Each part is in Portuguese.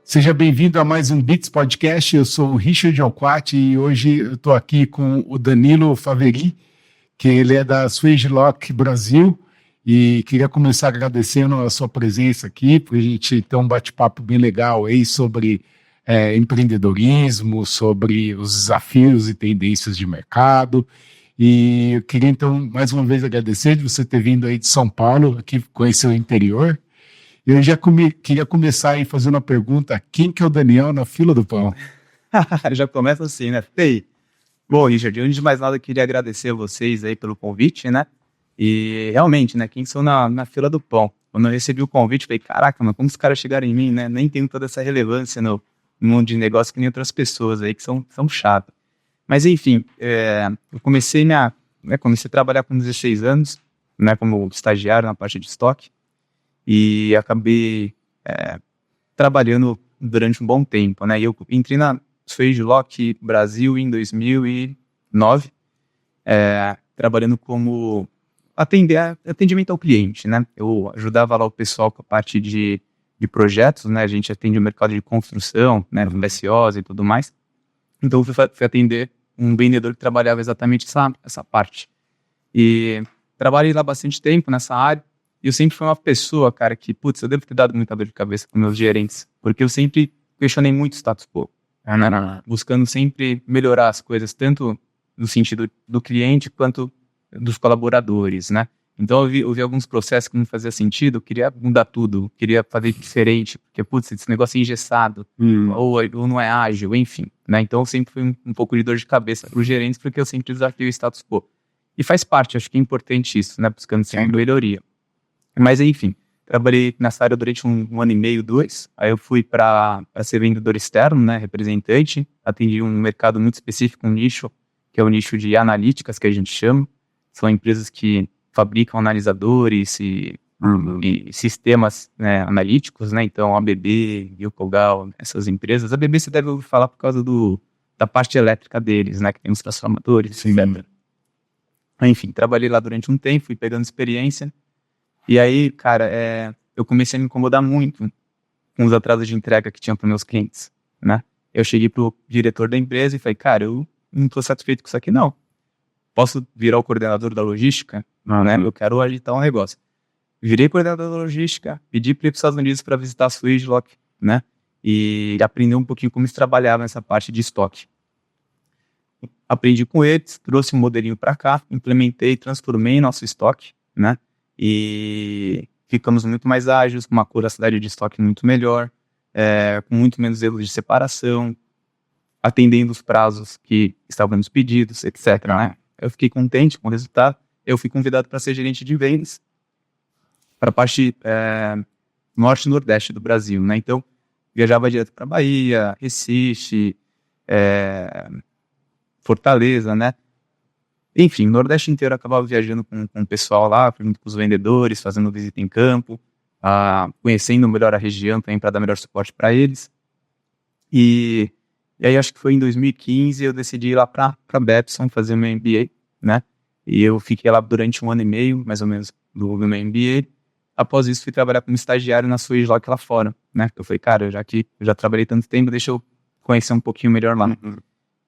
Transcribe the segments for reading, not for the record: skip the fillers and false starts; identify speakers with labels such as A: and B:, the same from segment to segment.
A: Seja bem-vindo a mais um Bits Podcast. Eu sou o Richard Alquati e hoje eu estou aqui com o Danilo Faveri, que ele é da SwageLock Brasil, e queria começar agradecendo a sua presença aqui, para a gente ter um bate-papo bem legal aí sobre empreendedorismo, sobre os desafios e tendências de mercado. E eu queria então mais uma vez agradecer de você ter vindo aí de São Paulo, aqui conhecer o interior. Eu já queria começar aí fazendo uma pergunta: quem que é o Daniel na fila do pão?
B: Já começa assim, né? Bom, Richard, antes de mais nada, eu queria agradecer a vocês aí pelo convite, né? E realmente, né? Quem sou na fila do pão? Quando eu recebi o convite, falei, caraca, mas como os caras chegaram em mim, né? Nem tenho toda essa relevância no mundo de negócio que nem outras pessoas aí que são chatas. Mas enfim, eu comecei a trabalhar com 16 anos, né? Como estagiário na parte de estoque. E acabei trabalhando durante um bom tempo, né? E eu entrei na SwageLock Brasil em 2009, trabalhando como atendimento ao cliente, né? Eu ajudava lá o pessoal com a parte de projetos, né? A gente atende o mercado de construção, né? PSOs e tudo mais. Então eu fui atender um vendedor que trabalhava exatamente essa parte. E trabalhei lá bastante tempo nessa área. E eu sempre fui uma pessoa, cara, que, eu devo ter dado muita dor de cabeça com meus gerentes, porque eu sempre questionei muito o status quo, buscando sempre melhorar as coisas, tanto no sentido do cliente quanto dos colaboradores, né? Então eu vi alguns processos que não faziam sentido, eu queria mudar tudo, queria fazer diferente, porque, esse negócio é engessado, ou não é ágil, enfim, né? Então eu sempre fui um pouco de dor de cabeça para os gerentes, porque eu sempre desafio o status quo. E faz parte, acho que é importante isso, né? Buscando sempre melhoria. Mas, enfim, trabalhei nessa área durante um ano e meio, 2. Aí eu fui para ser vendedor externo, né, representante. Atendi um mercado muito específico, um nicho, que é o nicho de analíticas, que a gente chama. São empresas que fabricam analisadores e sistemas, né, analíticos, né? Então, ABB, Yokogawa, essas empresas. A ABB você deve ouvir falar por causa da parte elétrica deles, né, que tem os transformadores, etc. Enfim, trabalhei lá durante um tempo, fui pegando experiência. E aí, cara, eu comecei a me incomodar muito com os atrasos de entrega que tinha para meus clientes, né? Eu cheguei pro diretor da empresa e falei, cara, eu não estou satisfeito com isso aqui, não. Posso virar o coordenador da logística? Não, né? Eu quero agitar um negócio. Virei coordenador da logística, pedi para ir para os Estados Unidos para visitar a SwageLock, né? E aprender um pouquinho como se trabalhava nessa parte de estoque. Aprendi com eles, trouxe um modelinho para cá, implementei, transformei nosso estoque, né? E ficamos muito mais ágeis, com uma curiosidade de estoque muito melhor, com muito menos erros de separação, atendendo os prazos que estavam nos pedidos, etc. Né? Eu fiquei contente com o resultado. Eu fui convidado para ser gerente de vendas para a parte norte e nordeste do Brasil. Né? Então, viajava direto para Bahia, Recife, Fortaleza, né? Enfim, o Nordeste inteiro eu acabava viajando com o pessoal lá, com os vendedores, fazendo visita em campo, conhecendo melhor a região também para dar melhor suporte para eles. E aí acho que foi em 2015 eu decidi ir lá para Babson fazer o meu MBA, né? E eu fiquei lá durante um ano e meio, mais ou menos, do meu MBA. Após isso fui trabalhar como estagiário na SwageLock lá fora, né? Eu falei, cara, já que eu já trabalhei tanto tempo, deixa eu conhecer um pouquinho melhor lá.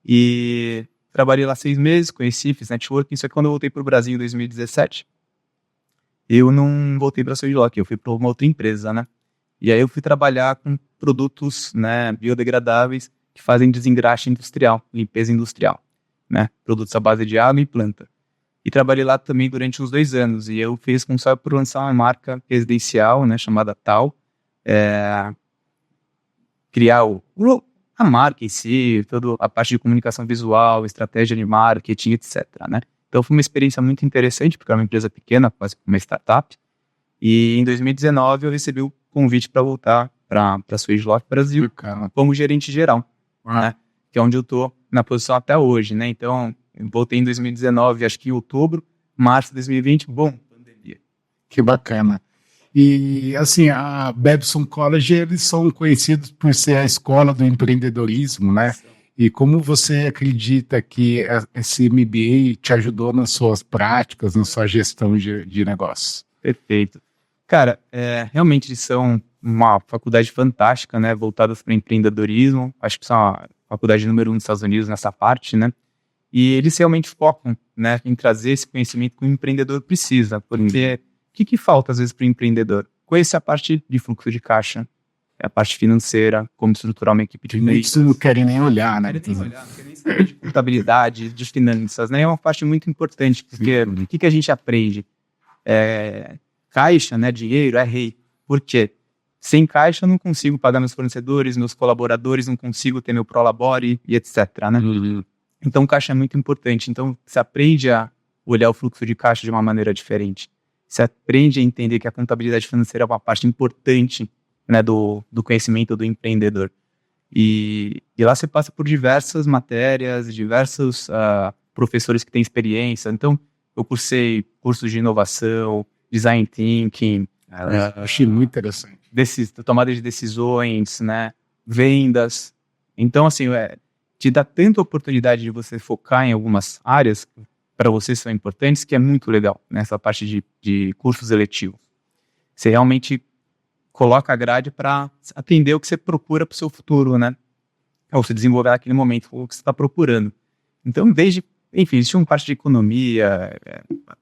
B: E trabalhei lá 6 meses, conheci, fiz networking, só que quando eu voltei para o Brasil em 2017, eu não voltei para a SwageLock, eu fui para uma outra empresa, né? E aí eu fui trabalhar com produtos, né, biodegradáveis que fazem desengraxe industrial, limpeza industrial, né? Produtos à base de água e planta. E trabalhei lá também durante uns 2 anos, e eu fui responsável por lançar uma marca residencial, né, chamada Tal, criar a marca em si, toda a parte de comunicação visual, estratégia de marketing, etc. Né? Então foi uma experiência muito interessante, porque era uma empresa pequena, quase uma startup. E em 2019 eu recebi o convite para voltar para a SwageLock Brasil como gerente geral, né? Que é onde eu estou na posição até hoje. Né? Então eu voltei em 2019, acho que em outubro, março de 2020, pandemia.
A: Que bacana. E, assim, a Babson College, eles são conhecidos por ser a escola do empreendedorismo, né? E como você acredita que esse MBA te ajudou nas suas práticas, na sua gestão de negócios?
B: Perfeito. Cara, realmente eles são uma faculdade fantástica, né, voltadas para empreendedorismo. Acho que são a faculdade número 1 dos Estados Unidos nessa parte, né? E eles realmente focam, né, em trazer esse conhecimento que o empreendedor precisa. Porque o que falta às vezes para o empreendedor? Conhecer a parte de fluxo de caixa, a parte financeira, como estruturar uma equipe de vendas.
A: Muitos não querem nem olhar, né?
B: Não querem nem saber de contabilidade, de finanças, né? É uma parte muito importante, porque o que a gente aprende? Caixa, né, dinheiro, é rei. Por quê? Sem caixa eu não consigo pagar meus fornecedores, meus colaboradores, não consigo ter meu prolabore e etc, né? Então, caixa é muito importante. Então, você aprende a olhar o fluxo de caixa de uma maneira diferente. Você aprende a entender que a contabilidade financeira é uma parte importante, né, do conhecimento do empreendedor. E lá você passa por diversas matérias, diversos professores que têm experiência. Então, eu cursei cursos de inovação, design thinking.
A: Achei muito interessante.
B: Tomada de decisões, né, vendas. Então, assim, te dá tanta oportunidade de você focar em algumas áreas que para você são importantes, que é muito legal nessa parte de cursos eletivos. Você realmente coloca a grade para atender o que você procura para o seu futuro, né? Ou você desenvolver naquele momento o que você está procurando. Então, enfim, existe uma parte de economia,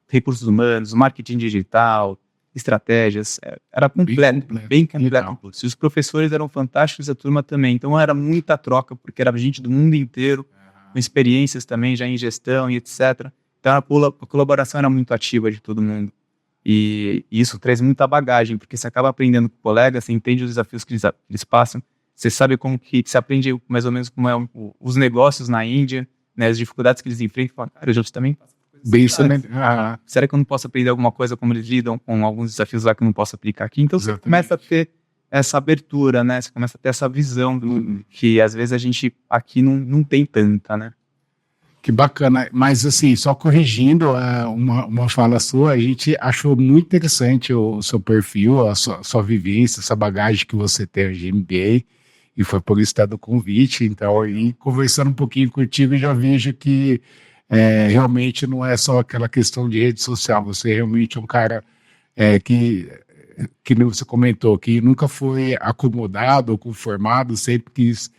B: recursos humanos, marketing digital, estratégias, era completo, bem completo. E os professores eram fantásticos, a turma também. Então, era muita troca, porque era gente do mundo inteiro, com experiências também já em gestão e etc. Então, a colaboração era muito ativa de todo mundo. E isso traz muita bagagem, porque você acaba aprendendo com colegas, você entende os desafios que eles passam, você sabe como que você aprende mais ou menos como os negócios na Índia, né, as dificuldades que eles enfrentam. Fala, cara, eu já também passo por coisas similares. Será que eu não posso aprender alguma coisa como eles lidam com alguns desafios lá que eu não posso aplicar aqui? Então você começa a ter essa abertura, né? Você começa a ter essa visão que às vezes a gente aqui não tem tanta, né?
A: Que bacana, mas assim, só corrigindo uma fala sua, a gente achou muito interessante o seu perfil, a sua vivência, essa bagagem que você tem de MBA, e foi por isso que está do convite. Então, aí, conversando um pouquinho contigo, eu já vejo que realmente não é só aquela questão de rede social, você realmente é um cara que você comentou, que nunca foi acomodado ou conformado, sempre quis...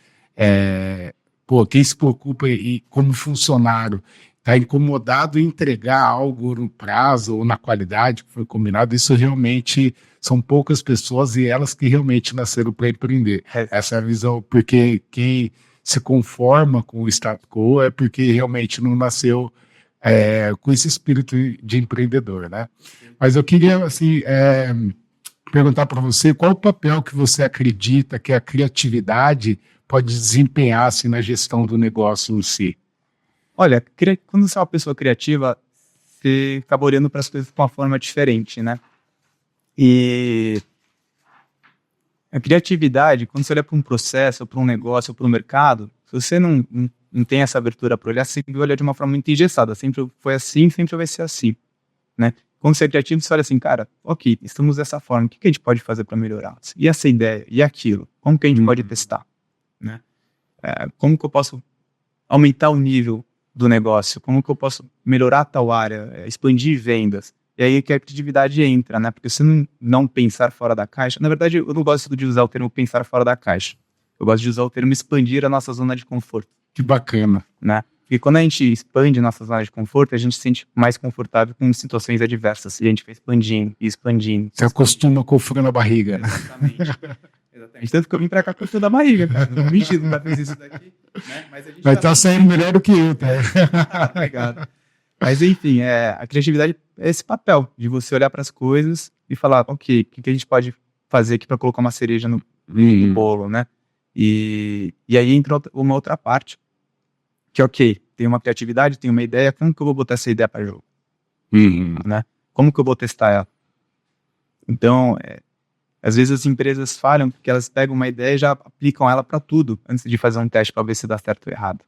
A: quem se preocupa como funcionário está incomodado em entregar algo no prazo ou na qualidade que foi combinado, isso realmente são poucas pessoas e elas que realmente nasceram para empreender. Essa é a visão, porque quem se conforma com o status quo é porque realmente não nasceu com esse espírito de empreendedor, né? Mas eu queria, assim, perguntar para você qual o papel que você acredita que a criatividade pode desempenhar assim, na gestão do negócio em si?
B: Olha, quando você é uma pessoa criativa, você acaba olhando para as coisas de uma forma diferente, né? E a criatividade, quando você olha para um processo, ou para um negócio, ou para um mercado, se você não tem essa abertura para olhar, você sempre olha de uma forma muito engessada. Sempre foi assim, sempre vai ser assim, né? Quando você é criativo, você olha assim, cara, ok, estamos dessa forma, o que a gente pode fazer para melhorar? E essa ideia, e aquilo, como que a gente pode testar? Né? Como que eu posso aumentar o nível do negócio? Como que eu posso melhorar tal área, expandir vendas? E aí que a criatividade entra, né? Porque se não pensar fora da caixa... Na verdade, eu não gosto de usar o termo pensar fora da caixa. Eu gosto de usar o termo expandir a nossa zona de conforto.
A: Que bacana.
B: Né? Porque quando a gente expande nossa zona de conforto, a gente se sente mais confortável com situações adversas. E a gente vai expandindo e expandindo.
A: Você acostuma com o frio na barriga.
B: Exatamente. Exatamente. Tanto que eu vim pra cá com o fio da barriga, cara. Não mentira, nunca fiz isso daqui. Né? Mas a gente
A: vai estar saindo melhor do que eu, tá?
B: Obrigado. Mas enfim, a criatividade é esse papel de você olhar para as coisas e falar, ok, o que a gente pode fazer aqui para colocar uma cereja no bolo, né? E aí entra uma outra parte, que ok, tem uma criatividade, tem uma ideia, como que eu vou botar essa ideia para jogo? Né? Como que eu vou testar ela? Então, às vezes as empresas falham porque elas pegam uma ideia e já aplicam ela para tudo, antes de fazer um teste para ver se dá certo ou errado.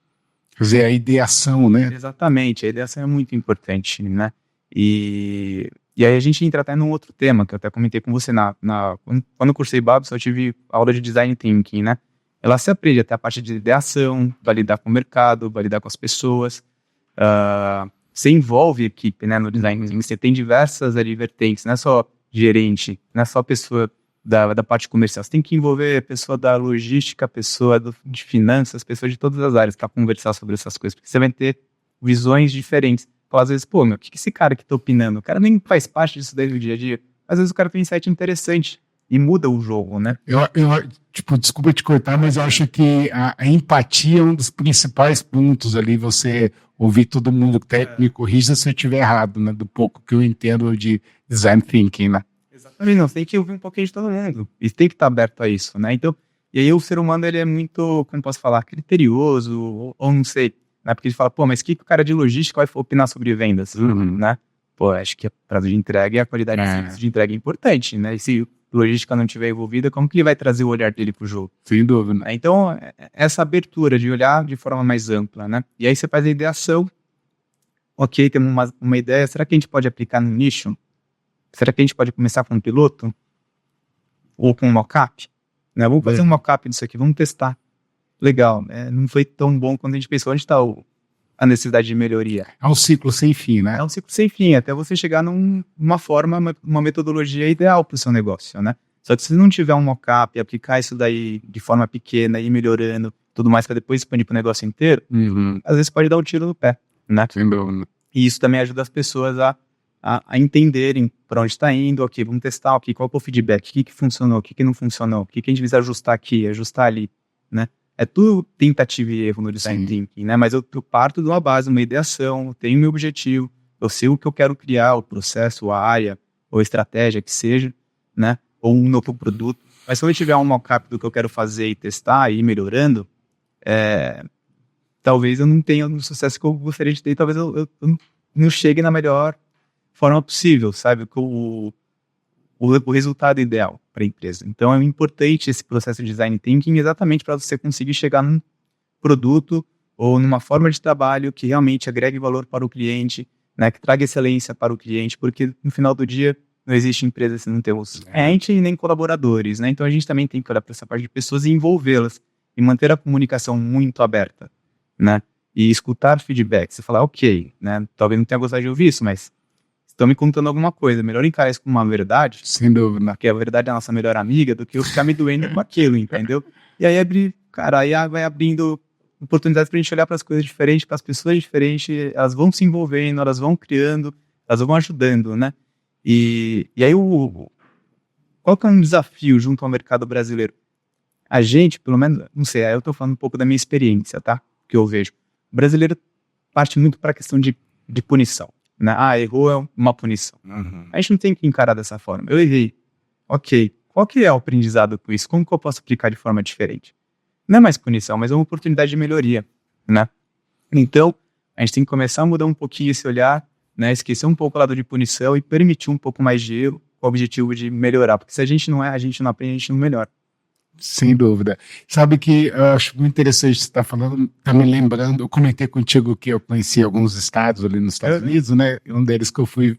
A: Quer dizer, a ideação, né?
B: Exatamente, a ideação é muito importante, né? E aí a gente entra até num outro tema, que eu até comentei com você, quando eu cursei Babson, eu tive aula de Design Thinking, né? Ela se aprende até a parte de ideação, vai lidar com o mercado, vai lidar com as pessoas, você envolve a equipe, né, no Design Thinking, você tem diversas vertentes, não é só gerente, não é só a pessoa da parte comercial. Você tem que envolver a pessoa da logística, a pessoa de finanças, pessoas de todas as áreas para conversar sobre essas coisas, porque você vai ter visões diferentes. Fala, às vezes, pô, meu, o que esse cara que tá opinando? O cara nem faz parte disso daí do dia a dia. Às vezes o cara tem um insight interessante e muda o jogo, né?
A: Tipo, desculpa te cortar, mas eu acho que a empatia é um dos principais pontos ali, você ouvir todo mundo técnico, me corrija se eu estiver errado, né? Do pouco que eu entendo de design thinking, né?
B: Exatamente, não, você tem que ouvir um pouquinho de todo mundo. E tem que estar aberto a isso, né? Então, e aí o ser humano, ele é muito, como posso falar, criterioso, ou não sei, né? Porque ele fala, pô, mas o que o cara de logística vai opinar sobre vendas, né? Pô, acho que o prazo de entrega e a qualidade do serviço de entrega é importante, né? E se logística não estiver envolvida, como que ele vai trazer o olhar dele pro jogo?
A: Sem dúvida.
B: Então, essa abertura de olhar de forma mais ampla, né? E aí você faz a ideação, ok, temos uma ideia, será que a gente pode aplicar no nicho? Será que a gente pode começar com um piloto? Ou com um mock-up? Né? Vamos fazer um mock-up disso aqui, vamos testar. Legal, né? Não foi tão bom quanto a gente pensou. Onde está a necessidade de melhoria?
A: É um ciclo sem fim, né?
B: É um ciclo sem fim, até você chegar numa forma, uma metodologia ideal para o seu negócio, né? Só que se não tiver um mock-up, aplicar isso daí de forma pequena, ir melhorando, tudo mais, para depois expandir para o negócio inteiro, às vezes pode dar um tiro no pé, né?
A: Sem dúvida.
B: E isso também ajuda as pessoas a entenderem para onde está indo, ok, vamos testar, ok, qual é o feedback, o que funcionou, o que não funcionou, o que a gente precisa ajustar aqui, ajustar ali, né? É tudo tentativa e erro no design thinking, né? Mas eu parto de uma base, uma ideação, eu tenho meu objetivo, eu sei o que eu quero criar, o processo, a área, ou a estratégia que seja, né? Ou um novo produto. Mas se eu tiver um mock-up do que eu quero fazer e testar e ir melhorando, talvez eu não tenha o sucesso que eu gostaria de ter, talvez eu não chegue na melhor forma possível, sabe? O resultado ideal para a empresa. Então é importante esse processo de design thinking exatamente para você conseguir chegar num produto ou numa forma de trabalho que realmente agregue valor para o cliente, né? Que traga excelência para o cliente, porque no final do dia não existe empresa se não temos cliente e nem colaboradores, né? Então a gente também tem que olhar para essa parte de pessoas e envolvê-las e manter a comunicação muito aberta, né? E escutar feedback. Você falar, ok, né? Talvez não tenha gostado de ouvir isso, mas estão me contando alguma coisa, melhor encarar isso como uma verdade,
A: sem dúvida,
B: porque a verdade é a nossa melhor amiga, do que eu ficar me doendo com aquilo, entendeu? E aí aí vai abrindo oportunidades pra gente olhar para as coisas diferentes, para as pessoas diferentes, elas vão se envolvendo, elas vão criando, elas vão ajudando, né? E aí qual que é um desafio junto ao mercado brasileiro? A gente, pelo menos, não sei, aí eu tô falando um pouco da minha experiência, tá? Que eu vejo. O brasileiro parte muito para a questão de punição. Né? Errou é uma punição. A gente não tem que encarar dessa forma. Eu errei. Ok. Qual que é o aprendizado com isso? Como que eu posso aplicar de forma diferente? Não é mais punição, mas é uma oportunidade de melhoria, né? Então, a gente tem que começar a mudar um pouquinho esse olhar, né? Esquecer um pouco o lado de punição e permitir um pouco mais de erro com o objetivo de melhorar. Porque se a gente não aprende, a gente não melhora.
A: Sem dúvida. Sabe que eu acho muito interessante você estar falando, tá me lembrando, eu comentei contigo que eu conheci alguns estados ali nos Estados Unidos, né? Um deles que eu fui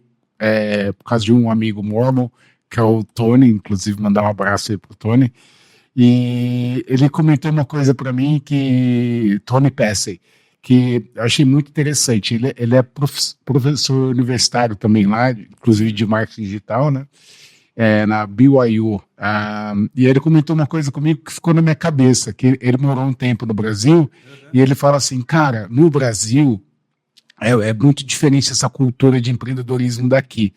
A: por causa de um amigo mormon, que é o Tony, inclusive mandar um abraço aí pro Tony, e ele comentou uma coisa para mim que, Tony Passey, que eu achei muito interessante. Ele é professor universitário também lá, inclusive de marketing digital, né? Na BYU, e ele comentou uma coisa comigo que ficou na minha cabeça, que ele morou um tempo no Brasil, e ele fala assim, cara, no Brasil é muito diferente essa cultura de empreendedorismo daqui,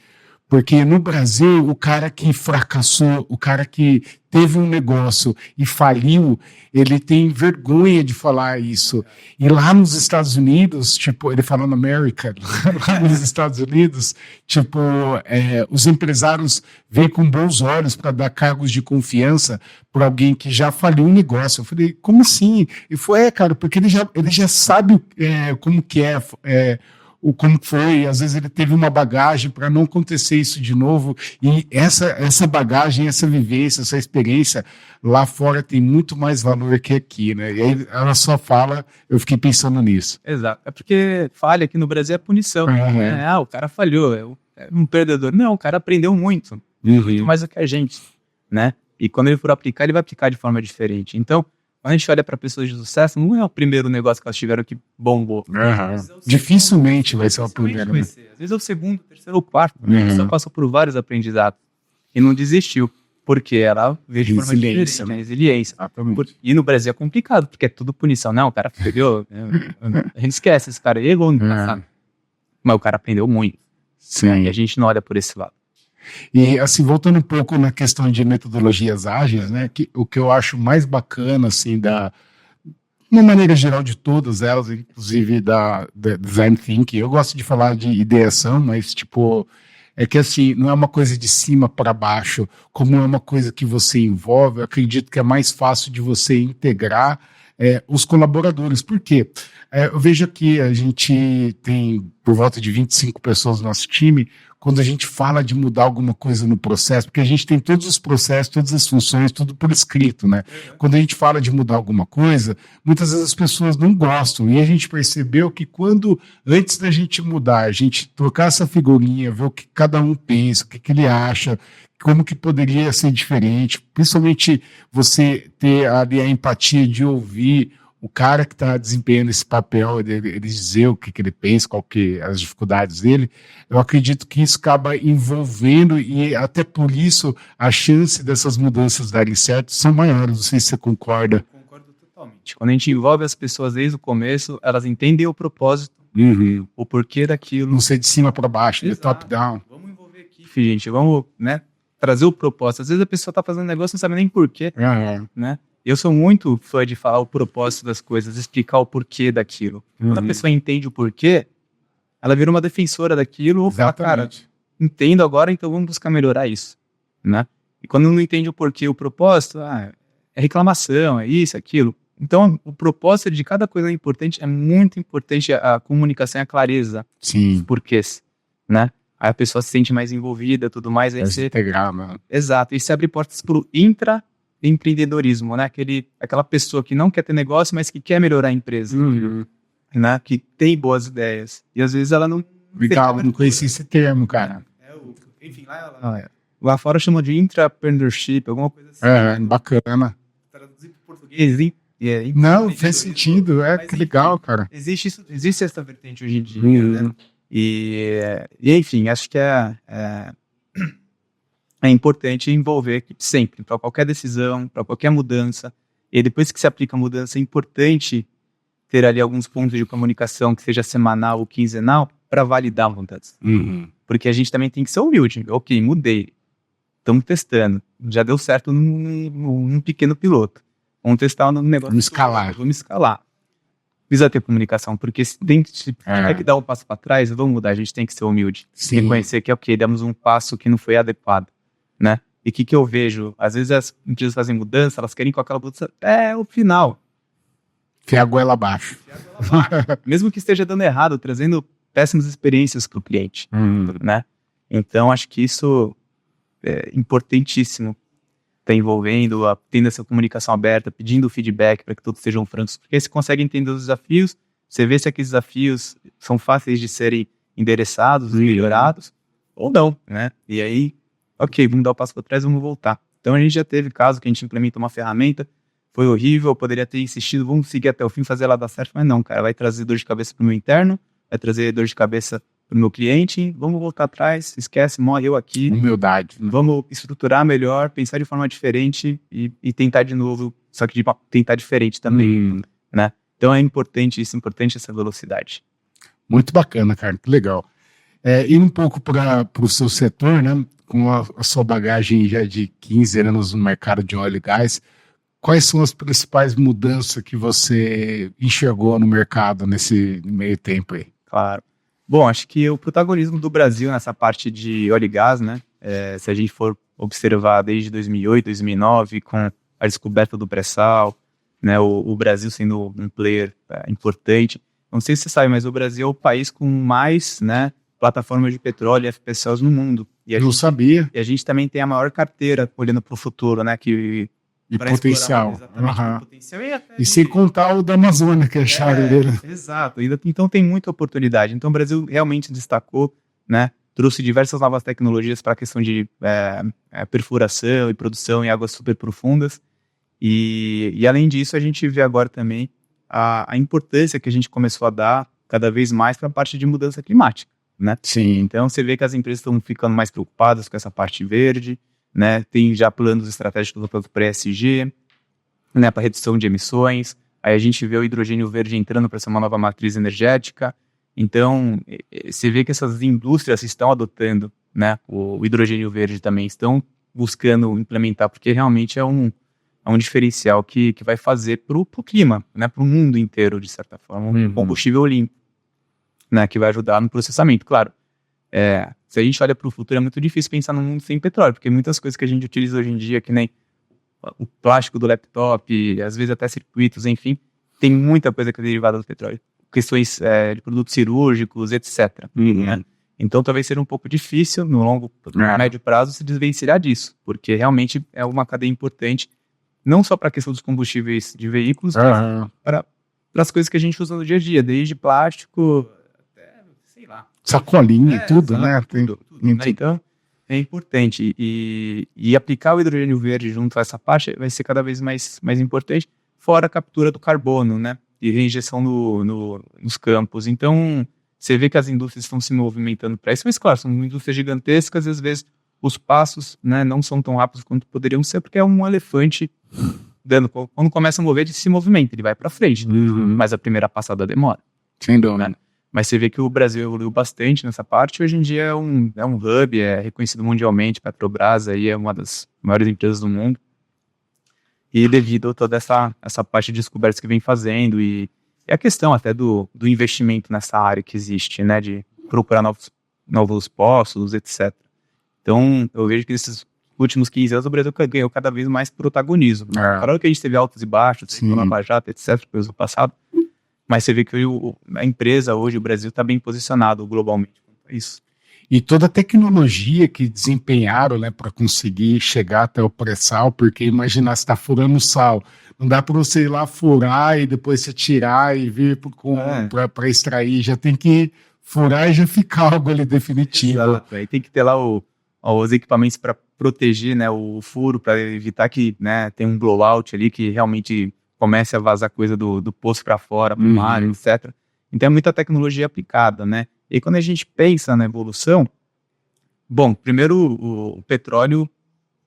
A: porque no Brasil o cara que fracassou, o cara que teve um negócio e faliu, ele tem vergonha de falar isso. E lá nos Estados Unidos, tipo, ele falando América, lá nos Estados Unidos, tipo, os empresários veem com bons olhos para dar cargos de confiança para alguém que já faliu um negócio. Eu falei, como assim? E foi, cara, porque ele já sabe como que como foi, às vezes ele teve uma bagagem para não acontecer isso de novo, e essa bagagem, essa vivência, essa experiência lá fora tem muito mais valor que aqui, né? E aí ela só fala, eu fiquei pensando nisso.
B: Exato, é porque falha aqui no Brasil é punição, né? O cara falhou, é um perdedor. Não, o cara aprendeu muito mais do que a gente, né? E quando ele for aplicar, ele vai aplicar de forma diferente. Então, quando a gente olha para pessoas de sucesso, não é o primeiro negócio que elas tiveram que bombou.
A: Dificilmente vai ser o primeiro.
B: Às vezes é o segundo, terceiro ou quarto. Só passou por vários aprendizados. e não desistiu. Porque ela veio de forma
A: Resiliência,
B: diferente, né? Resiliência.
A: Exatamente.
B: E no Brasil é complicado, porque é tudo punição. Não, o cara perdeu. A gente esquece, esse cara errou no passado. Mas o cara aprendeu muito.
A: Sim.
B: E a gente não olha por esse lado.
A: E assim, voltando um pouco na questão de metodologias ágeis, né? O que eu acho mais bacana, assim, de uma maneira geral de todas elas, inclusive da Design Thinking, eu gosto de falar de ideação, mas tipo, é que assim, não é uma coisa de cima para baixo, como é uma coisa que você envolve, eu acredito que é mais fácil de você integrar os colaboradores. Por quê? Eu vejo aqui, a gente tem por volta de 25 pessoas no nosso time. Quando a gente fala de mudar alguma coisa no processo, porque a gente tem todos os processos, todas as funções, tudo por escrito, né? Quando a gente fala de mudar alguma coisa, muitas vezes as pessoas não gostam, e a gente percebeu que quando, antes da gente mudar, a gente trocar essa figurinha, ver o que cada um pensa, o que ele acha, como que poderia ser diferente, principalmente você ter ali a empatia de ouvir o cara que está desempenhando esse papel, ele dizer o que ele pensa, qual que as dificuldades dele, eu acredito que isso acaba envolvendo, e até por isso a chance dessas mudanças darem certo são maiores. Não sei se você concorda.
B: Concordo totalmente. Quando a gente envolve as pessoas desde o começo, elas entendem o propósito, o porquê daquilo.
A: Não ser de cima para baixo, de top-down.
B: Vamos envolver aqui, gente, vamos, né, trazer o propósito. Às vezes a pessoa está fazendo negócio e não sabe nem porquê, né? Eu sou muito fã de falar o propósito das coisas, explicar o porquê daquilo. Quando a pessoa entende o porquê, ela vira uma defensora daquilo. Fala, cara, entendo agora, então vamos buscar melhorar isso, né? E quando não entende o porquê, o propósito, é reclamação, é isso, aquilo. Então, o propósito de cada coisa é importante, é muito importante a comunicação e a clareza.
A: Sim.
B: Os porquês, né? Aí a pessoa se sente mais envolvida, tudo mais. Aí você...
A: integrar, né?
B: Exato, e se abre portas para o intraempreendedorismo, né? Aquela pessoa que não quer ter negócio, mas que quer melhorar a empresa, né? Que tem boas ideias. E às vezes ela não...
A: Legal, não conhecia esse termo, cara.
B: Enfim, lá fora chama de intrapreneurship, alguma coisa assim.
A: Bacana.
B: Traduzido para português,
A: não, faz sentido, que legal, cara.
B: Existe essa vertente hoje em dia, né? E enfim, acho que é importante envolver a equipe sempre, para qualquer decisão, para qualquer mudança. E depois que se aplica a mudança, é importante ter ali alguns pontos de comunicação, que seja semanal ou quinzenal, para validar a mudança. Porque a gente também tem que ser humilde. Ok, mudei. Estamos testando. Já deu certo num pequeno piloto. Vamos testar um negócio. Vamos escalar. Precisa ter comunicação, porque se tiver que dar um passo para trás, vamos mudar. A gente tem que ser humilde.
A: Sim.
B: Reconhecer que, ok, demos um passo que não foi adequado, né? E o que eu vejo? Às vezes as empresas fazem mudança, elas querem com aquela mudança o final.
A: Enfiar a goela abaixo.
B: Mesmo que esteja dando errado, trazendo péssimas experiências para o cliente, né? Então, acho que isso é importantíssimo. Tá envolvendo, tendo essa comunicação aberta, pedindo feedback para que todos sejam francos, porque aí você consegue entender os desafios, você vê se aqueles desafios são fáceis de serem endereçados, melhorados, ou não, né? E aí, ok, vamos dar o passo para trás, vamos voltar. Então a gente já teve caso que a gente implementa uma ferramenta, foi horrível, poderia ter insistido, vamos seguir até o fim, fazer ela dar certo, mas não, cara, vai trazer dor de cabeça para o meu interno, vai trazer dor de cabeça para o meu cliente, vamos voltar atrás, esquece, morre eu aqui.
A: Humildade.
B: Vamos estruturar melhor, pensar de forma diferente e tentar de novo, só que tentar diferente também, né? Então é importante essa velocidade.
A: Muito bacana, cara, que legal. Indo um pouco para o seu setor, né? Com a sua bagagem já de 15 anos no mercado de óleo e gás, quais são as principais mudanças que você enxergou no mercado nesse meio tempo aí?
B: Claro. Bom, acho que o protagonismo do Brasil nessa parte de óleo e gás, né? Se a gente for observar desde 2008, 2009, com a descoberta do pré-sal, né? O Brasil sendo um player importante. Não sei se você sabe, mas o Brasil é o país com mais, né, plataformas de petróleo e FPSOs no mundo.
A: Não sabia.
B: E a gente também tem a maior carteira olhando para o futuro, né?
A: E potencial.
B: Potencial
A: e sem contar o da Amazônia, que é a chave dele.
B: Exato. Então tem muita oportunidade. Então o Brasil realmente destacou, né? Trouxe diversas novas tecnologias para a questão de perfuração e produção em águas super profundas. E além disso, a gente vê agora também a importância que a gente começou a dar cada vez mais para a parte de mudança climática, né?
A: Sim.
B: Então você vê que as empresas estão ficando mais preocupadas com essa parte verde, né? Tem já planos estratégicos para ESG, né? Para redução de emissões. Aí a gente vê o hidrogênio verde entrando para ser uma nova matriz energética. Então, você vê que essas indústrias estão adotando, né? O hidrogênio verde também, estão buscando implementar, porque realmente é um diferencial que vai fazer para o clima, né? Para o mundo inteiro, de certa forma, um combustível limpo, né? Que vai ajudar no processamento. Claro, se a gente olha para o futuro, é muito difícil pensar num mundo sem petróleo, porque muitas coisas que a gente utiliza hoje em dia, que nem o plástico do laptop, às vezes até circuitos, enfim, tem muita coisa que é derivada do petróleo. Questões de produtos cirúrgicos, etc. Né? Então, talvez seja um pouco difícil, no médio prazo, se desvencilhar disso, porque realmente é uma cadeia importante, não só para a questão dos combustíveis de veículos, mas para as coisas que a gente usa no dia a dia, desde plástico até, sei lá.
A: Sacolinha e tudo, né?
B: Tudo, né? Então, é importante. E aplicar o hidrogênio verde junto a essa parte vai ser cada vez mais importante, fora a captura do carbono, né? E reinjeção nos campos. Então, você vê que as indústrias estão se movimentando para isso, mas claro, são indústrias gigantescas e às vezes os passos, né, não são tão rápidos quanto poderiam ser, porque é um elefante quando começa a mover, ele se movimenta, ele vai para frente, mas a primeira passada demora.
A: Sem dúvida.
B: Né? Mas você vê que o Brasil evoluiu bastante nessa parte, e hoje em dia é um hub, é reconhecido mundialmente, Petrobras aí é uma das maiores empresas do mundo, e devido a toda essa parte de descobertas que vem fazendo, e a questão até do investimento nessa área que existe, né, de procurar novos postos, etc. Então, eu vejo que nesses últimos 15 anos o Brasil ganhou cada vez mais protagonismo. Claro que a gente teve altos e baixos, Lava Jato, etc., coisas do passado, mas você vê que a empresa hoje, o Brasil, está bem posicionado globalmente. É isso.
A: E toda a tecnologia que desempenharam, né, para conseguir chegar até o pré-sal, porque imagina, você está furando sal, não dá para você ir lá furar e depois você tirar e vir para extrair, já tem que furar e já ficar algo ali definitivo.
B: Exato. Aí tem que ter lá os equipamentos para proteger, né, o furo, para evitar que, né, tem um blowout ali que realmente comece a vazar coisa do poço para fora, para o mar, etc. Então é muita tecnologia aplicada, né? E quando a gente pensa na evolução, bom, primeiro o petróleo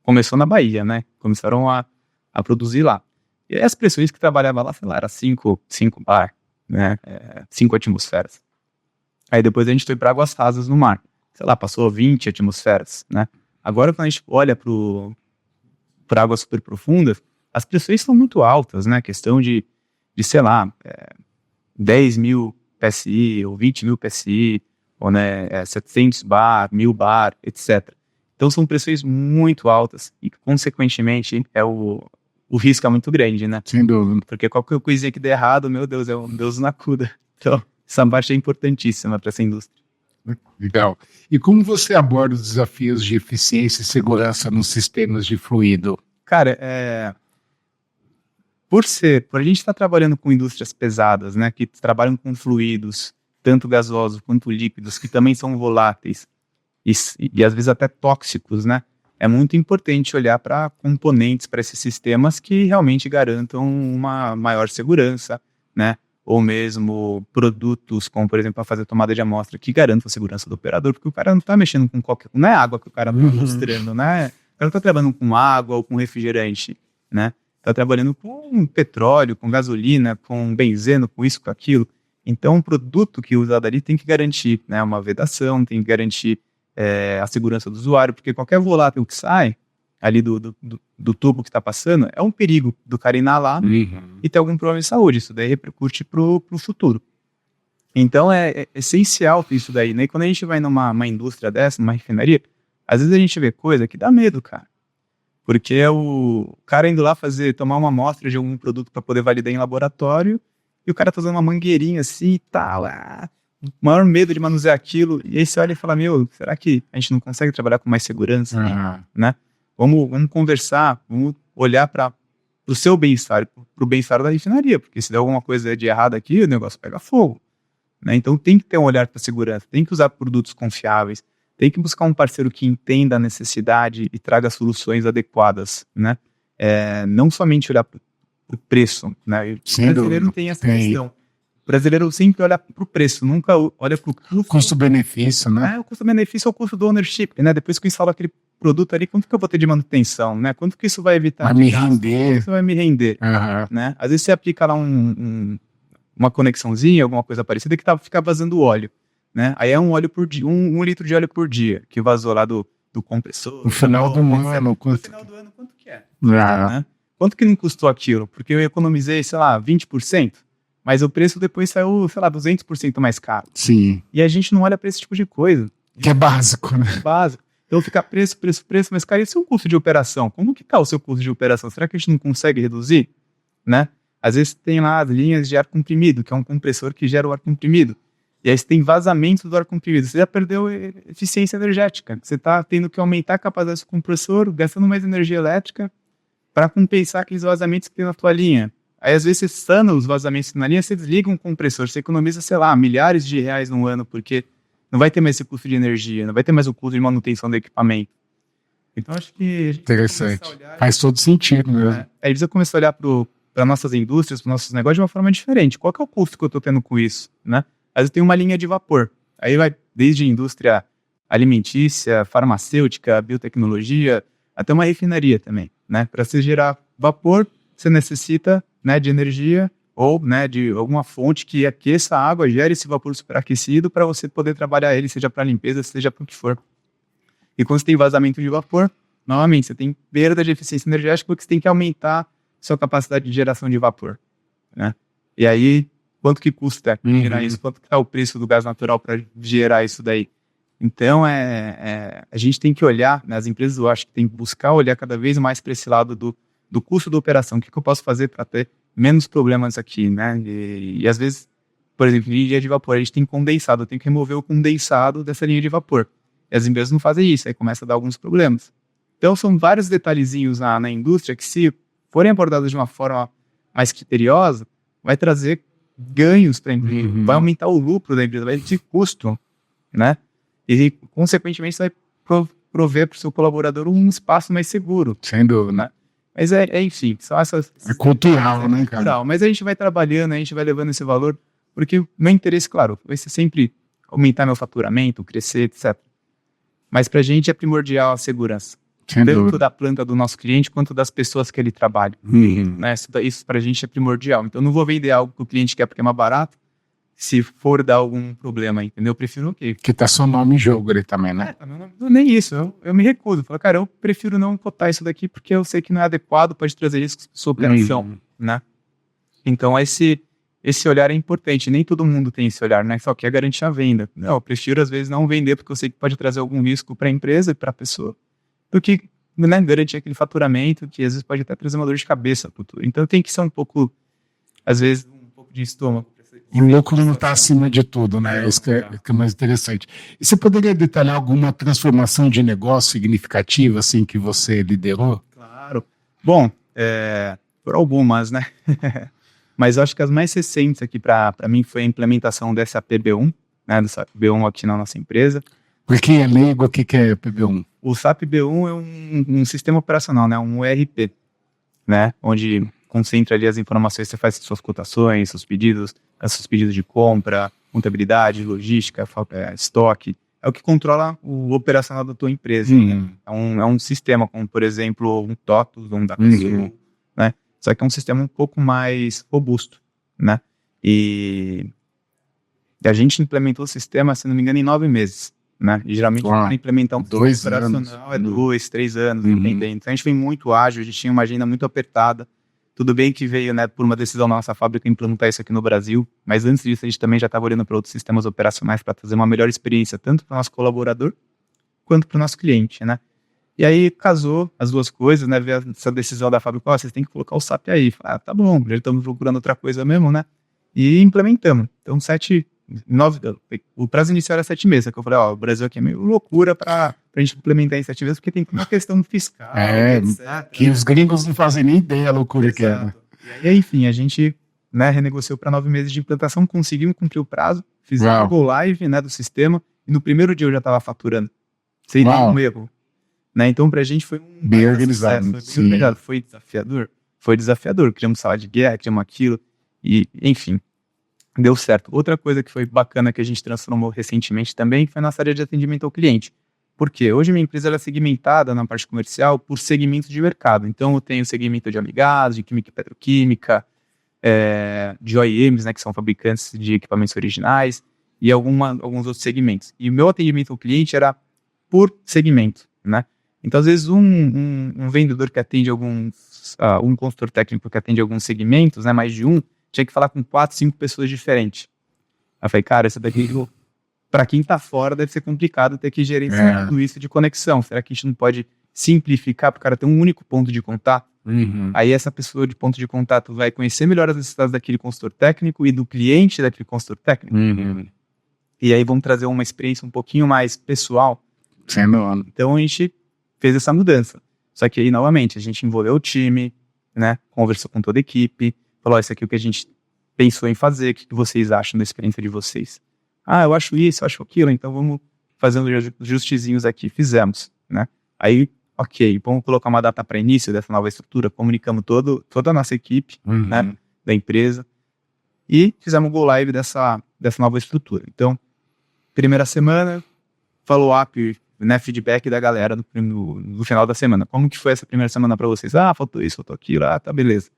B: começou na Bahia, né? Começaram a produzir lá. E as pressões que trabalhavam lá, sei lá, era 5 bar, né? 5 atmosferas. Aí depois a gente foi para águas rasas no mar. Sei lá, passou 20 atmosferas, né? Agora quando a gente olha para águas super profundas, as pressões são muito altas, né? Questão de sei lá, 10 mil PSI, ou 20 mil PSI, ou, né, 700 bar, 1000 bar, etc. Então são pressões muito altas e, consequentemente, o risco é muito grande, né?
A: Sem dúvida.
B: Porque qualquer coisinha que der errado, meu Deus, é um Deus na cuda. Então, essa parte é importantíssima para essa indústria.
A: Legal. E como você aborda os desafios de eficiência e segurança nos sistemas de fluido?
B: Cara, por a gente estar trabalhando com indústrias pesadas, né, que trabalham com fluidos, tanto gasosos quanto líquidos, que também são voláteis e às vezes até tóxicos, né, é muito importante olhar para componentes, para esses sistemas que realmente garantam uma maior segurança, né, ou mesmo produtos como, por exemplo, para fazer tomada de amostra que garantam a segurança do operador, porque o cara não está mexendo com não é água que o cara está mostrando, né, o cara não está trabalhando com água ou com refrigerante, né, está trabalhando com petróleo, com gasolina, com benzeno, com isso, com aquilo. Então, o produto que é usado ali tem que garantir, né, uma vedação, tem que garantir a segurança do usuário, porque qualquer volátil que sai ali do tubo que está passando é um perigo do cara inalar e ter algum problema de saúde. Isso daí repercute para o futuro. Então, é essencial ter isso daí, né? E quando a gente vai numa indústria dessa, numa refinaria, às vezes a gente vê coisa que dá medo, cara. Porque é o cara indo lá tomar uma amostra de algum produto para poder validar em laboratório, e o cara tá usando uma mangueirinha assim e tal, o maior medo de manusear aquilo, e aí você olha e fala, será que a gente não consegue trabalhar com mais segurança, né? Vamos conversar, vamos olhar para o seu bem-estar, para o bem-estar da refinaria, porque se der alguma coisa de errado aqui, o negócio pega fogo, né? Então tem que ter um olhar para a segurança, tem que usar produtos confiáveis, tem que buscar um parceiro que entenda a necessidade e traga soluções adequadas, né? Não somente olhar para o preço, né? O brasileiro não tem essa questão. O brasileiro sempre olha para o preço, nunca olha para o custo.
A: Custo-benefício, né?
B: O custo-benefício é o custo do ownership, né? Depois que eu instalo aquele produto ali, quanto que eu vou ter de manutenção, né? Quanto que isso vai evitar?
A: Vai me render.
B: Isso vai me render, né? Às vezes você aplica lá uma conexãozinha, alguma coisa parecida, que fica vazando óleo, né? Aí é um óleo por dia, um litro de óleo por dia, que vazou lá do compressor.
A: No final do ano,
B: no final do ano, quanto que é? Né? Quanto que não custou aquilo? Porque eu economizei, sei lá, 20%, mas o preço depois saiu, sei lá, 200% mais caro.
A: Sim.
B: E a gente não olha para esse tipo de coisa.
A: Que é básico, né?
B: Básico. Então fica preço, mas cara, e o seu custo de operação? Como que tá o seu custo de operação? Será que a gente não consegue reduzir? Né? Às vezes tem lá as linhas de ar comprimido, que é um compressor que gera o ar comprimido. E aí você tem vazamento do ar comprimido. Você já perdeu eficiência energética. Você está tendo que aumentar a capacidade do compressor, gastando mais energia elétrica para compensar aqueles vazamentos que tem na tua linha. Aí às vezes você sana os vazamentos na linha, você desliga um compressor, você economiza, sei lá, milhares de reais no ano, porque não vai ter mais esse custo de energia, não vai ter mais o custo de manutenção do equipamento. Então acho que...
A: Interessante. Faz todo sentido mesmo.
B: Aí precisa começar a olhar para nossas indústrias, para nossos negócios de uma forma diferente. Qual que é o custo que eu estou tendo com isso, né? Às vezes tem uma linha de vapor. Aí vai desde indústria alimentícia, farmacêutica, biotecnologia, até uma refinaria também, né? Para você gerar vapor, você necessita, né, de energia ou, né, de alguma fonte que aqueça a água, gere esse vapor superaquecido para você poder trabalhar ele, seja para limpeza, seja para o que for. E quando você tem vazamento de vapor, novamente, você tem perda de eficiência energética porque você tem que aumentar sua capacidade de geração de vapor, né? E aí, quanto que custa gerar isso? Quanto que está o preço do gás natural para gerar isso daí? Então, a gente tem que olhar, né, as empresas, eu acho que tem que buscar olhar cada vez mais para esse lado do custo da operação. O que eu posso fazer para ter menos problemas aqui, né? E às vezes, por exemplo, em linha de vapor, a gente tem condensado, eu tenho que remover o condensado dessa linha de vapor. E as empresas não fazem isso, aí começa a dar alguns problemas. Então, são vários detalhezinhos na indústria que, se forem abordados de uma forma mais criteriosa, vai trazer ganhos para a empresa, vai aumentar o lucro da empresa, vai reduzir custo, né? E, consequentemente, vai prover para o seu colaborador um espaço mais seguro.
A: Sem dúvida.
B: Né? Mas, enfim, são essas...
A: É cultural, né, cara?
B: Cultural, mas a gente vai trabalhando, a gente vai levando esse valor, porque o meu interesse, claro, vai ser sempre aumentar meu faturamento, crescer, etc. Mas para a gente é primordial a segurança. Tanto da planta do nosso cliente, quanto das pessoas que ele trabalha. Né? Isso para a gente é primordial. Então, não vou vender algo que o cliente quer porque é mais barato, se for dar algum problema, entendeu? Eu prefiro o quê?
A: Que tá seu nome em jogo ali também, né?
B: Tá meu nome, nem isso, eu me recuso. Falo, cara, eu prefiro não cotar isso daqui porque eu sei que não é adequado, pode trazer riscos para sua operação, né? Então, esse olhar é importante. Nem todo mundo tem esse olhar, né? Só quer garantir a venda. Não, eu prefiro, às vezes, não vender porque eu sei que pode trazer algum risco para a empresa e para a pessoa, do que, né, garantir aquele faturamento que às vezes pode até trazer uma dor de cabeça pro futuro. Então tem que ser um pouco, às vezes, um pouco de estômago.
A: O lucro não está acima de tudo, né? Isso que é mais interessante. E você poderia detalhar alguma transformação de negócio significativa, assim, que você liderou?
B: Claro. Bom, por algumas, né? Mas eu acho que as mais recentes aqui para mim foi a implementação do SAP B1, né? Do SAP B1 aqui na nossa empresa.
A: Por quem é leigo, o que é PB1?
B: O SAP B1 é um sistema operacional, né? Um ERP, né? Onde concentra ali as informações, você faz suas cotações, seus pedidos de compra, contabilidade, logística, estoque. É o que controla o operacional da tua empresa. Né? É um sistema como, por exemplo, um TOTUS, um DataSul, né? Só que é um sistema um pouco mais robusto, né? E a gente implementou o sistema, se não me engano, em 9 meses. Né? E geralmente para implementar um sistema operacional é 2, 3 anos, dependendo. Então a gente vem muito ágil, a gente tinha uma agenda muito apertada. Tudo bem que veio, né, por uma decisão da nossa fábrica implementar isso aqui no Brasil, mas antes disso a gente também já estava olhando para outros sistemas operacionais para trazer uma melhor experiência, tanto para o nosso colaborador quanto para o nosso cliente, né? E aí casou as duas coisas, né? Veio essa decisão da fábrica, vocês têm que colocar o SAP aí. Falei, tá bom, já estamos procurando outra coisa mesmo, né? E implementamos. Então, 9, o prazo inicial era 7 meses, que eu falei, o Brasil aqui é meio loucura pra gente implementar em 7 meses, porque tem uma questão fiscal, etc.
A: Que os gringos não fazem nem ideia da loucura que é.
B: E aí, enfim, a gente, né, renegociou para 9 meses de implantação, conseguimos cumprir o prazo, fizemos o go live, né, do sistema, e no primeiro dia eu já estava faturando, sem nenhum erro. Né? Então, pra gente foi
A: bem organizado.
B: Foi desafiador, criamos sala de guerra, criamos aquilo, e enfim. deu certo. Outra coisa que foi bacana que a gente transformou recentemente também foi nossa área de atendimento ao cliente. Por quê? Hoje minha empresa ela é segmentada na parte comercial por segmentos de mercado. Então eu tenho segmento de óleo e gás, de química e petroquímica, de OEMs, né, que são fabricantes de equipamentos originais, e alguns outros segmentos. E o meu atendimento ao cliente era por segmento, né? Então, às vezes, um vendedor que atende um consultor técnico que atende alguns segmentos, né, mais de um, tinha que falar com 4, 5 pessoas diferentes. Aí eu falei, cara, essa daqui, para quem tá fora, deve ser complicado ter que gerenciar tudo isso de conexão. Será que a gente não pode simplificar para o cara ter um único ponto de contato? Aí essa pessoa de ponto de contato vai conhecer melhor as necessidades daquele consultor técnico e do cliente daquele consultor técnico. E aí vamos trazer uma experiência um pouquinho mais pessoal. Então a gente fez essa mudança. Só que aí, novamente, a gente envolveu o time, né? Conversou com toda a equipe, falou, isso aqui é o que a gente pensou em fazer, o que vocês acham da experiência de vocês? Eu acho isso, eu acho aquilo, então vamos fazer uns ajustezinhos aqui. Fizemos, né? Aí, ok, vamos colocar uma data para início dessa nova estrutura, comunicamos toda a nossa equipe, né, da empresa, e fizemos o go live dessa nova estrutura. Então, primeira semana, follow-up, né, feedback da galera no final da semana. Como que foi essa primeira semana para vocês? Faltou isso, faltou aquilo, tá, beleza.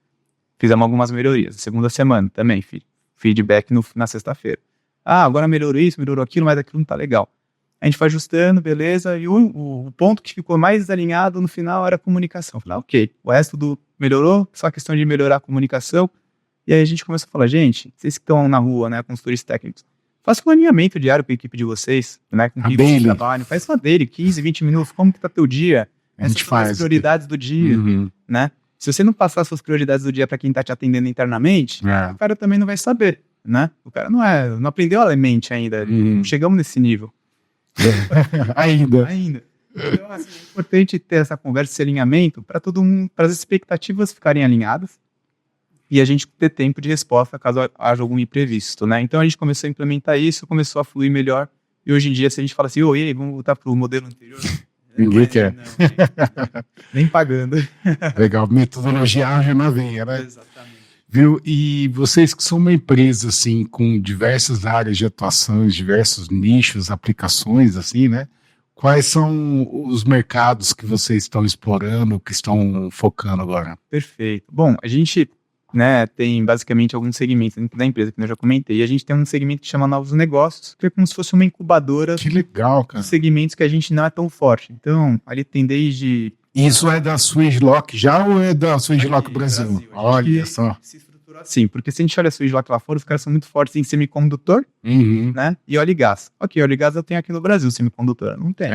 B: Fizemos algumas melhorias. Segunda semana também, feedback na sexta-feira. Agora melhorou isso, melhorou aquilo, mas aquilo não tá legal. A gente foi ajustando, beleza, e o ponto que ficou mais alinhado no final era a comunicação. Falei, ok, o resto melhorou, só a questão de melhorar a comunicação. E aí a gente começou a falar, gente, vocês que estão na rua, né, consultores técnicos, faça um alinhamento diário com a equipe de vocês, né, com quem vocês trabalham, faz uma dele, 15, 20 minutos, como que tá teu dia?
A: Essas são as
B: prioridades do dia, né? Se você não passar as suas prioridades do dia para quem tá te atendendo internamente, o cara também não vai saber, né? O cara não aprendeu alemmente ainda, não chegamos nesse nível.
A: Ainda.
B: Então, assim, é importante ter essa conversa, esse alinhamento, para todo mundo, para as expectativas ficarem alinhadas e a gente ter tempo de resposta caso haja algum imprevisto, né? Então a gente começou a implementar isso, começou a fluir melhor, e hoje em dia, se a gente fala assim, e aí, vamos voltar para o modelo anterior,
A: ninguém quer.
B: Nem pagando.
A: Legal, metodologia ágil na veia, né?
B: Exatamente.
A: Viu? E vocês que são uma empresa, assim, com diversas áreas de atuação, diversos nichos, aplicações, assim, né? Quais são os mercados que vocês estão explorando, que estão focando agora?
B: Perfeito. Bom, a gente, né, tem basicamente alguns segmentos dentro da empresa, que eu já comentei, e a gente tem um segmento que chama Novos Negócios, que é como se fosse uma incubadora.
A: Que legal, cara.
B: Segmentos que a gente não é tão forte. Então, ali tem desde...
A: Isso é da Swagelock já ou é da Swagelock Brasil? Olha só.
B: Se estruturou assim, porque se a gente olha a Swagelock lá fora, os caras são muito fortes em semicondutor, né? E óleo e gás. Ok, óleo e gás eu tenho aqui no Brasil, semicondutor eu não tenho.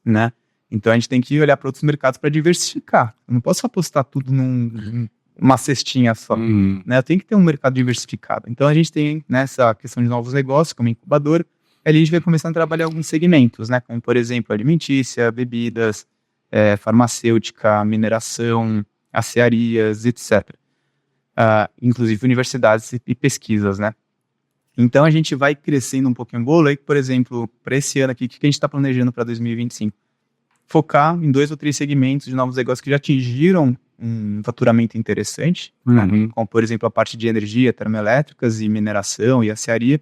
B: Né? Então a gente tem que olhar para outros mercados para diversificar. Eu não posso apostar tudo numa cestinha só. Né? Eu tenho que ter um mercado diversificado. Então a gente tem nessa questão de novos negócios, como incubadora, ali a gente vai começando a trabalhar alguns segmentos, né? Como por exemplo alimentícia, bebidas, farmacêutica, mineração, acearias, etc. Inclusive universidades e pesquisas, né? Então a gente vai crescendo um pouquinho o bolo aí, por exemplo, para esse ano aqui, o que a gente está planejando para 2025? Focar em 2 ou 3 segmentos de novos negócios que já atingiram um faturamento interessante, né? Como por exemplo a parte de energia, termoelétricas e mineração e acearia,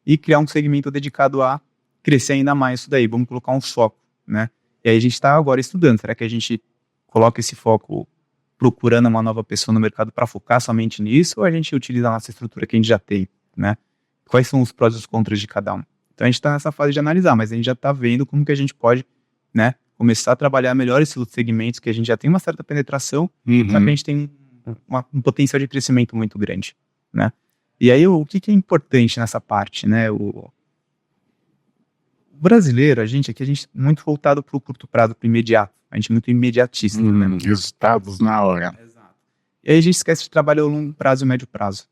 B: e criar um segmento dedicado a crescer ainda mais isso daí. Vamos colocar um foco, né? E aí a gente está agora estudando. Será que a gente coloca esse foco procurando uma nova pessoa no mercado para focar somente nisso, ou a gente utiliza a nossa estrutura que a gente já tem, né? Quais são os prós e os contras de cada um? Então a gente está nessa fase de analisar, mas a gente já está vendo como que a gente pode, né, começar a trabalhar melhor esses outros segmentos que a gente já tem uma certa penetração, só que a gente tem um potencial de crescimento muito grande, né? E aí o que é importante nessa parte, né? O brasileiro, a gente é muito voltado para o curto prazo, para o imediato. A gente é muito imediatista, né?
A: Resultados na hora.
B: Exato. E aí a gente esquece de trabalhar a longo prazo e médio prazo,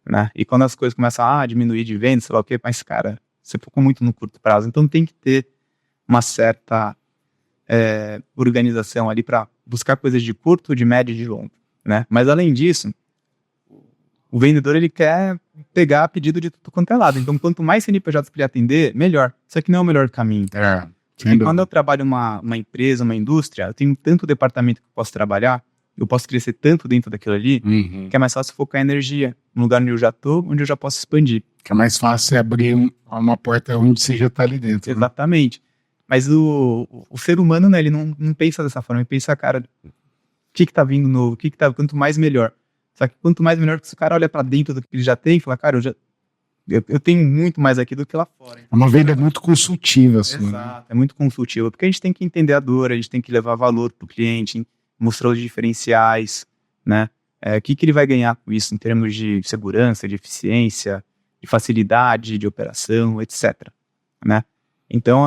B: né? E quando as coisas começam a diminuir de venda, sei lá o quê, mas, cara, você focou muito no curto prazo. Então tem que ter uma certa organização ali para buscar coisas de curto, de médio e de longo, né? Mas além disso, o vendedor ele quer pegar pedido de tudo quanto é lado. Então quanto mais CNPJs para ele atender, melhor. Isso aqui não é o melhor caminho. Porque quando eu trabalho uma empresa, uma indústria, eu tenho tanto departamento que eu posso trabalhar, eu posso crescer tanto dentro daquilo ali, que é mais fácil focar energia no lugar onde eu já tô, onde eu já posso expandir.
A: Que é mais fácil abrir uma porta onde você já tá ali dentro.
B: Exatamente. Mas o ser humano, né, ele não pensa dessa forma, ele pensa, cara, o que tá vindo novo, quanto mais melhor. Só que quanto mais melhor, se o cara olha pra dentro do que ele já tem, fala, cara, eu tenho muito mais aqui do que lá fora.
A: É uma venda muito consultiva, assim.
B: Exato, é muito consultiva, porque a gente tem que entender a dor, a gente tem que levar valor pro cliente, mostrar os diferenciais, né? O que ele vai ganhar com isso em termos de segurança, de eficiência, de facilidade de operação, etc. Né? Então,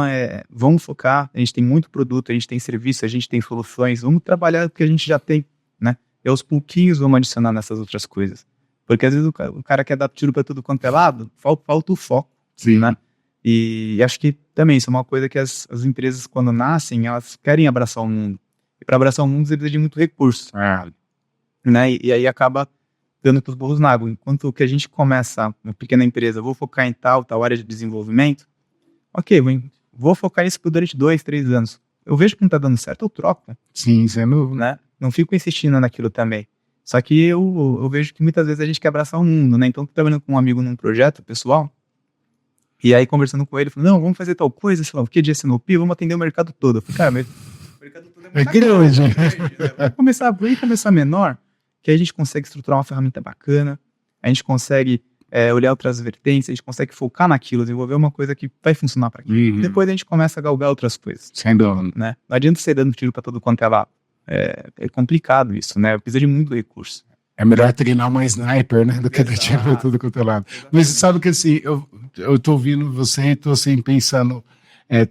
B: vamos focar, a gente tem muito produto, a gente tem serviço, a gente tem soluções, vamos trabalhar o que a gente já tem, né? E aos pouquinhos vamos adicionar nessas outras coisas. Porque às vezes o cara quer dar tiro para tudo quanto é lado, falta o foco.
A: Sim.
B: Né? E acho que também isso é uma coisa que as empresas, quando nascem, elas querem abraçar o mundo. E para abraçar o mundo, você precisa de muito recurso. Né? E aí acaba dando para os burros na água. Enquanto que a gente começa uma pequena empresa, vou focar em tal área de desenvolvimento, ok, vou focar nisso durante 2, 3 anos. Eu vejo que não está dando certo, eu troco. Né?
A: Sim, sendo...
B: Né? Não fico insistindo naquilo também. Só que eu vejo que muitas vezes a gente quer abraçar o mundo, né? Então, tô trabalhando com um amigo num projeto pessoal, e aí conversando com ele, falando, não, vamos fazer tal coisa, sei lá, o que de SNOP, vamos atender o mercado todo. Eu falei, cara, mas o mercado todo é
A: grande.
B: Vamos começar menor, que aí a gente consegue estruturar uma ferramenta bacana, a gente consegue olhar outras vertentes, a gente consegue focar naquilo, desenvolver uma coisa que vai funcionar para aquilo. Depois a gente começa a galgar outras coisas.
A: Sem dúvida.
B: Né? Não adianta você dando tiro para todo quanto é lado. É complicado isso, né? Precisa de muito recurso.
A: É melhor treinar uma sniper, né? Do que dar tiro pra tudo quanto é lado. Mas você sabe que assim, eu tô ouvindo você e tô assim pensando,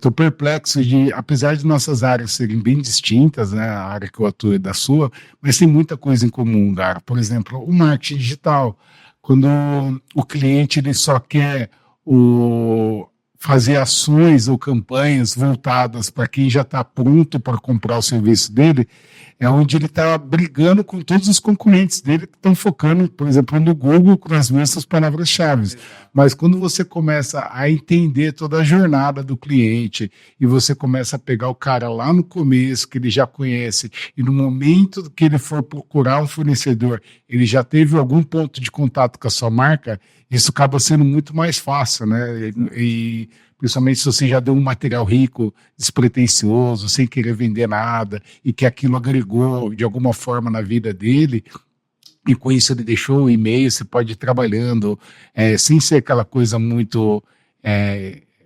A: tô perplexo apesar de nossas áreas serem bem distintas, né? A área que eu atuo é da sua, mas tem muita coisa em comum, cara. Por exemplo, o marketing digital. Quando o cliente ele só quer fazer ações ou campanhas voltadas para quem já está pronto para comprar o serviço dele, é onde ele está brigando com todos os concorrentes dele que estão focando, por exemplo, no Google com as mesmas palavras-chave. Mas quando você começa a entender toda a jornada do cliente e você começa a pegar o cara lá no começo, que ele já conhece, e no momento que ele for procurar um fornecedor, ele já teve algum ponto de contato com a sua marca, isso acaba sendo muito mais fácil, né? E principalmente se você já deu um material rico, despretensioso, sem querer vender nada, e que aquilo agregou de alguma forma na vida dele, e com isso ele deixou o e-mail, você pode ir trabalhando, sem ser aquela coisa muito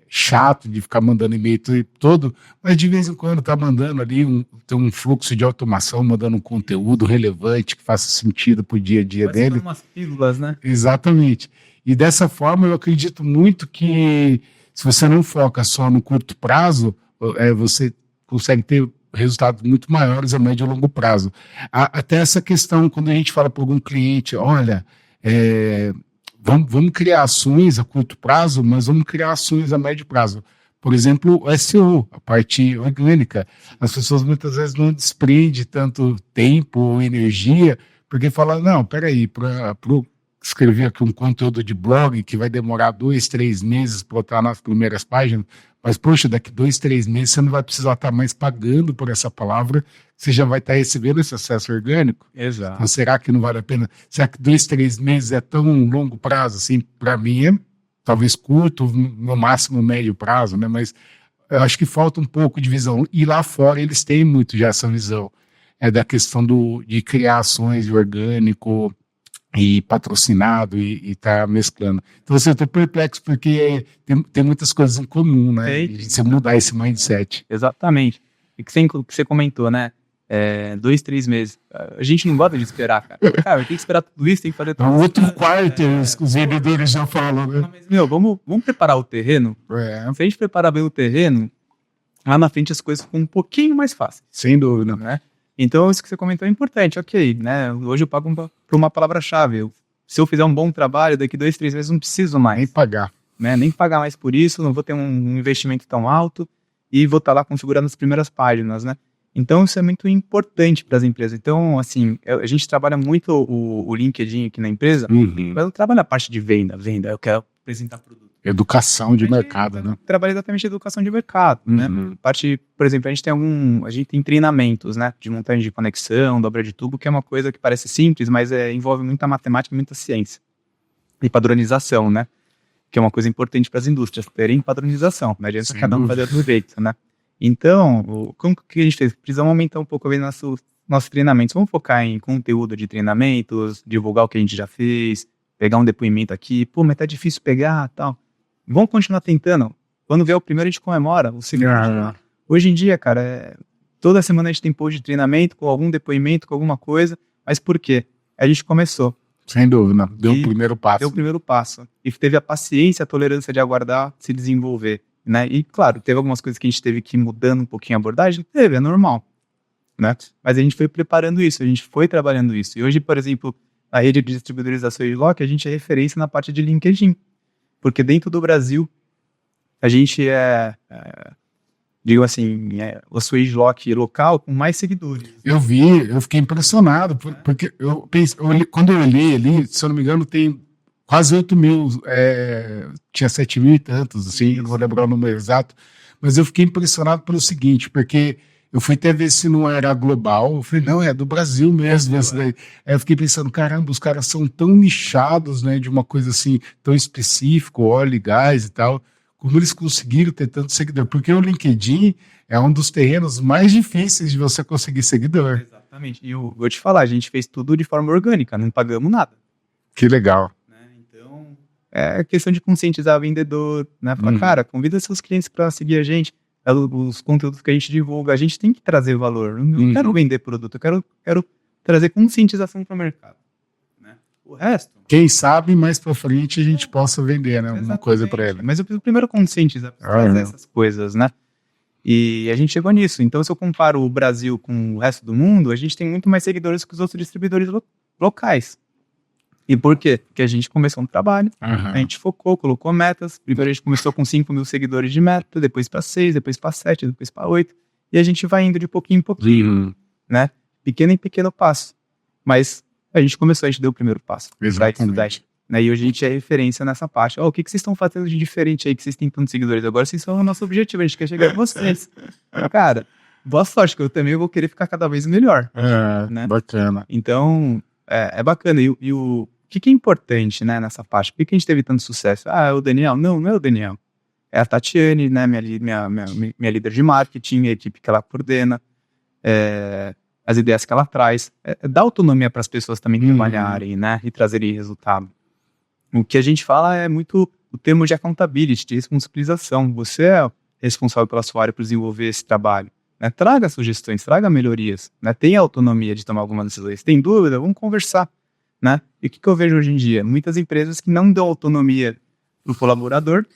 A: chato de ficar mandando e-mail todo, mas de vez em quando tá mandando ali, tem um fluxo de automação, mandando um conteúdo relevante que faça sentido pro dia a dia dele.
B: Umas pílulas, né?
A: Exatamente. E dessa forma eu acredito muito que se você não foca só no curto prazo, você consegue ter resultados muito maiores a médio e longo prazo. Até essa questão, quando a gente fala para algum cliente, olha, vamos criar ações a curto prazo, mas vamos criar ações a médio prazo. Por exemplo, o SEO, a parte orgânica. As pessoas muitas vezes não desprendem tanto tempo ou energia, porque falam, não, peraí, para escrever aqui um conteúdo de blog que vai demorar 2, 3 meses para botar nas primeiras páginas, mas, poxa, daqui 2, 3 meses você não vai precisar estar mais pagando por essa palavra, você já vai estar recebendo esse acesso orgânico.
B: Exato.
A: Então, será que não vale a pena? Será que 2, 3 meses é tão longo prazo? Assim, para mim é talvez curto, no máximo médio prazo, né? Mas eu acho que falta um pouco de visão. E lá fora eles têm muito já essa visão da questão de criar ações de orgânico, e patrocinado e tá mesclando. Então, assim, eu tô perplexo porque tem muitas coisas em comum, né? E você mudar esse mindset.
B: Exatamente. E que você comentou, né? 2, 3 meses. A gente não gosta de esperar, cara. Cara, tem que esperar tudo isso, tem que fazer tudo
A: isso. Outro quarto, os vendedores já falam, né?
B: Mas, vamos preparar o terreno? Se a gente preparar bem o terreno, lá na frente as coisas ficam um pouquinho mais fáceis.
A: Sem dúvida.
B: Né? Então, isso que você comentou é importante, ok, né? Hoje eu pago por uma palavra-chave. Se eu fizer um bom trabalho, daqui 2, 3 meses não preciso mais.
A: Nem pagar.
B: Né? Nem pagar mais por isso, não vou ter um investimento tão alto e vou estar lá configurando as primeiras páginas, né? Então, isso é muito importante para as empresas. Então, assim, a gente trabalha muito o LinkedIn aqui na empresa, mas eu trabalho a parte de venda, eu quero apresentar produto.
A: Educação de mercado, né?
B: Trabalha exatamente educação de mercado, né? Parte, por exemplo, a gente tem treinamentos, né? De montagem de conexão, dobra de tubo, que é uma coisa que parece simples, mas envolve muita matemática e muita ciência. E padronização, né? Que é uma coisa importante para as indústrias, terem padronização. Não adianta cada um fazer do jeito, né? Então, como que a gente fez? Precisamos aumentar um pouco ali nossos treinamentos. Vamos focar em conteúdo de treinamentos, divulgar o que a gente já fez, pegar um depoimento aqui. Pô, mas tá difícil pegar, tal. Vamos continuar tentando. Quando vier o primeiro, a gente comemora. O segundo, hoje em dia, cara, toda semana a gente tem post de treinamento, com algum depoimento, com alguma coisa. Mas por quê? A gente começou.
A: Sem dúvida. Deu o primeiro passo.
B: Deu o primeiro passo. E teve a paciência, a tolerância de aguardar se desenvolver. Né? E, claro, teve algumas coisas que a gente teve que ir mudando um pouquinho a abordagem. Teve, é normal. Né? Mas a gente foi preparando isso, a gente foi trabalhando isso. E hoje, por exemplo, na rede de distribuidores da SwageLock, a gente é referência na parte de LinkedIn. Porque dentro do Brasil, a gente digo assim, o SwageLock local com mais seguidores.
A: Eu fiquei impressionado, porque quando eu olhei ali, se eu não me engano, tem quase 8 mil, tinha 7 mil e tantos, assim, não vou lembrar o número exato, mas eu fiquei impressionado pelo seguinte, porque eu fui até ver se não era global, eu falei, não, é do Brasil mesmo, essa daí. Aí eu fiquei pensando, caramba, os caras são tão nichados, né, de uma coisa assim, tão específica, óleo e gás e tal, como eles conseguiram ter tanto seguidor, porque o LinkedIn é um dos terrenos mais difíceis de você conseguir seguidor.
B: Exatamente, e eu vou te falar, a gente fez tudo de forma orgânica, não pagamos nada.
A: Que legal.
B: Então, é questão de conscientizar o vendedor, né, falar, cara, convida seus clientes para seguir a gente, os conteúdos que a gente divulga, a gente tem que trazer valor. Eu não quero vender produto, eu quero trazer conscientização para o mercado. Né? O resto...
A: Quem sabe mais para frente a gente possa vender, né, alguma coisa para ele.
B: Mas eu preciso primeiro conscientizar para trazer essas coisas, né? E a gente chegou nisso. Então, se eu comparo o Brasil com o resto do mundo, a gente tem muito mais seguidores que os outros distribuidores locais. E por quê? Porque a gente começou um trabalho, a gente focou, colocou metas. Primeiro a gente começou com 5 mil seguidores de meta, depois para 6, depois para 7, depois para 8. E a gente vai indo de pouquinho em pouquinho, né? Pequeno em pequeno passo. Mas a gente começou, a gente deu o primeiro passo.
A: Exatamente.
B: Né? E hoje a gente é referência nessa parte. O que vocês estão fazendo de diferente aí, que vocês têm tantos seguidores? Agora vocês são o nosso objetivo, a gente quer chegar a vocês. Cara, boa sorte, que eu também vou querer ficar cada vez melhor. Né?
A: Bacana.
B: Então, é bacana. E o que é importante, né, nessa parte? Por que a gente teve tanto sucesso? É o Daniel? Não é o Daniel. É a Tatiane, né, minha líder de marketing, a equipe que ela coordena, as ideias que ela traz. Dá autonomia para as pessoas também trabalharem, né, e trazerem resultado. O que a gente fala é muito o termo de accountability, de responsabilização. Você é responsável pela sua área para desenvolver esse trabalho. Né? Traga sugestões, traga melhorias. Né? Tenha autonomia de tomar algumas decisões. Tem dúvida? Vamos conversar. Né? E o que eu vejo hoje em dia? Muitas empresas que não dão autonomia para o colaborador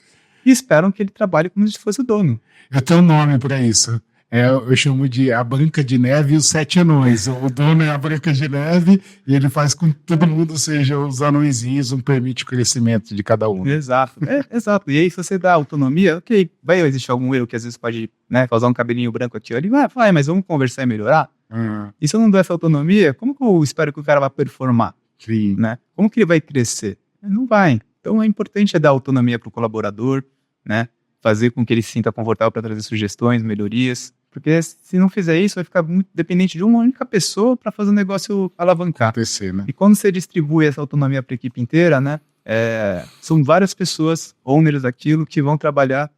B: e esperam que ele trabalhe como se fosse o dono.
A: Eu tenho um nome para isso. Eu chamo de a Branca de Neve e os 7 anões. O dono é a Branca de Neve e ele faz com que todo mundo seja os anõezinhos, permite o crescimento de cada um.
B: Exato, exato. E aí, se você dá autonomia, ok, vai existir algum erro que às vezes pode, né, causar um cabelinho branco aqui, ele vai, mas vamos conversar e melhorar. E se eu não der essa autonomia, como que eu espero que o cara vá performar?
A: Sim.
B: Né? Como que ele vai crescer? Ele não vai. Então é importante dar autonomia para o colaborador, né? Fazer com que ele se sinta confortável para trazer sugestões, melhorias, porque se não fizer isso, vai ficar muito dependente de uma única pessoa para fazer o negócio alavancar.
A: Acontecer, né?
B: E quando você distribui essa autonomia para a equipe inteira, né? São várias pessoas, owners daquilo, que vão trabalhar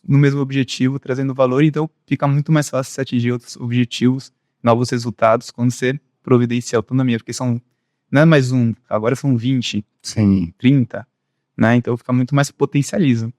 B: no mesmo objetivo, trazendo valor, então fica muito mais fácil você atingir outros objetivos, novos resultados, quando você providencia autonomia, porque não é mais agora são 20,
A: sim,
B: 30, né? Então fica muito mais potencializa.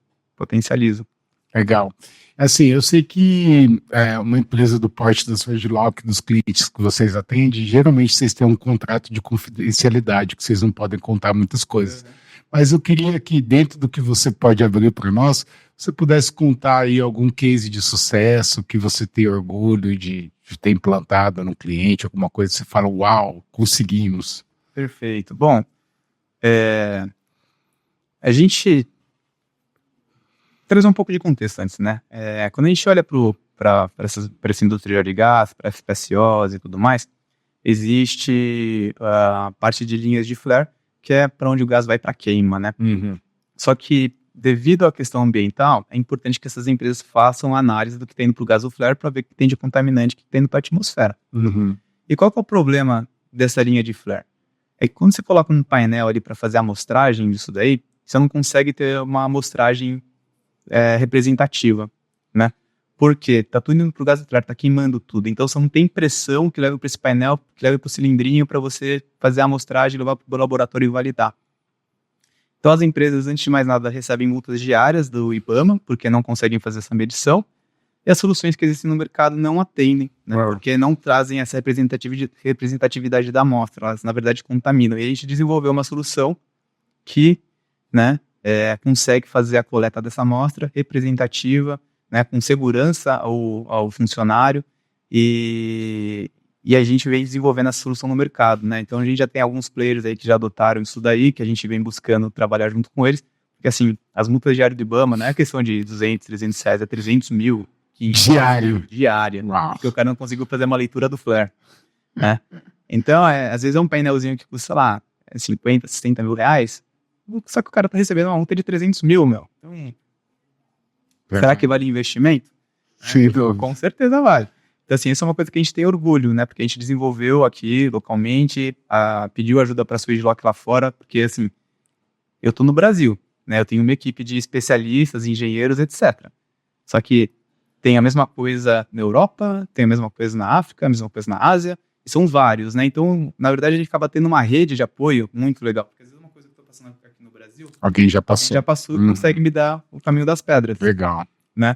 A: Legal. Assim, eu sei que uma empresa do porte da SwageLock, dos clientes que vocês atendem, geralmente vocês têm um contrato de confidencialidade, que vocês não podem contar muitas coisas. Mas eu queria que, dentro do que você pode abrir para nós, você pudesse contar aí algum case de sucesso que você tem orgulho de ter implantado no cliente, alguma coisa que você fala, uau, conseguimos.
B: Perfeito. Bom, a gente trazer um pouco de contexto antes, né? Quando a gente olha para essa indústria de gás, para FPSOs e tudo mais, existe a parte de linhas de flare, que é para onde o gás vai para queima, né? Só que devido à questão ambiental, é importante que essas empresas façam análise do que tem para o gás do flare para ver o que tem de contaminante que tem para a atmosfera. E qual que é o problema dessa linha de flare? É que quando você coloca um painel ali para fazer a amostragem disso daí, você não consegue ter uma amostragem representativa, né? Porque tá tudo indo pro gás do flare, tá queimando tudo. Então você não tem pressão que leva para esse painel, que leva para o cilindrinho para você fazer a amostragem, levar para o laboratório e validar. Então as empresas, antes de mais nada, recebem multas diárias do IBAMA, porque não conseguem fazer essa medição, e as soluções que existem no mercado não atendem, né? Porque não trazem essa representatividade da amostra, elas na verdade contaminam. E a gente desenvolveu uma solução que, né, consegue fazer a coleta dessa amostra representativa, né, com segurança ao funcionário, e a gente vem desenvolvendo essa solução no mercado, né? Então a gente já tem alguns players aí que já adotaram isso daí, que a gente vem buscando trabalhar junto com eles, porque assim, as multas diárias do IBAMA não é questão de 200, 300 reais, é 300 mil. Diária. Porque o cara não conseguiu fazer uma leitura do flare, né? Então, às vezes é um painelzinho que custa, sei lá, 50, 60 mil reais, só que o cara tá recebendo uma multa de 300 mil, meu. Então, será que vale investimento?
A: Sim,
B: com certeza vale. Então, assim, isso é uma coisa que a gente tem orgulho, né? Porque a gente desenvolveu aqui, localmente, pediu ajuda para a SwageLock lá fora, porque, assim, eu tô no Brasil, né? Eu tenho uma equipe de especialistas, engenheiros, etc. Só que tem a mesma coisa na Europa, tem a mesma coisa na África, a mesma coisa na Ásia, e são vários, né? Então, na verdade, a gente acaba tendo uma rede de apoio muito legal. Porque às vezes uma coisa que eu tô passando aqui no Brasil,
A: alguém já passou
B: e consegue me dar o caminho das pedras.
A: Legal.
B: Né?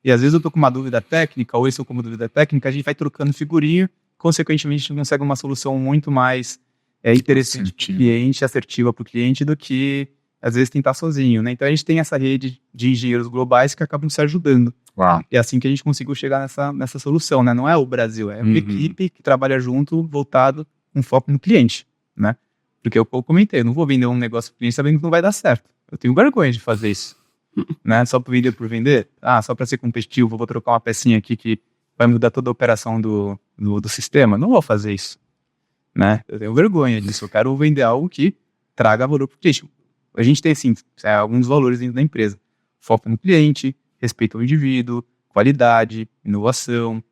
B: E às vezes eu tô com uma dúvida técnica, ou eu com uma dúvida técnica, a gente vai trocando figurinha, consequentemente a gente consegue uma solução muito mais interessante para o cliente, assertiva para o cliente, do que às vezes tentar sozinho, né? Então a gente tem essa rede de engenheiros globais que acabam se ajudando.
A: Uau.
B: E é assim que a gente conseguiu chegar nessa solução, né? Não é o Brasil, é uma equipe que trabalha junto, voltado com foco no cliente, né? Porque eu comentei, eu não vou vender um negócio pro cliente sabendo que não vai dar certo. Eu tenho vergonha de fazer isso, né? Só por vender? Só para ser competitivo, vou trocar uma pecinha aqui que vai mudar toda a operação do sistema? Não vou fazer isso, né? Eu tenho vergonha disso, eu quero vender algo que traga valor pro cliente. A gente tem, assim, alguns valores dentro da empresa. Foco no cliente, respeito ao indivíduo, qualidade, inovação,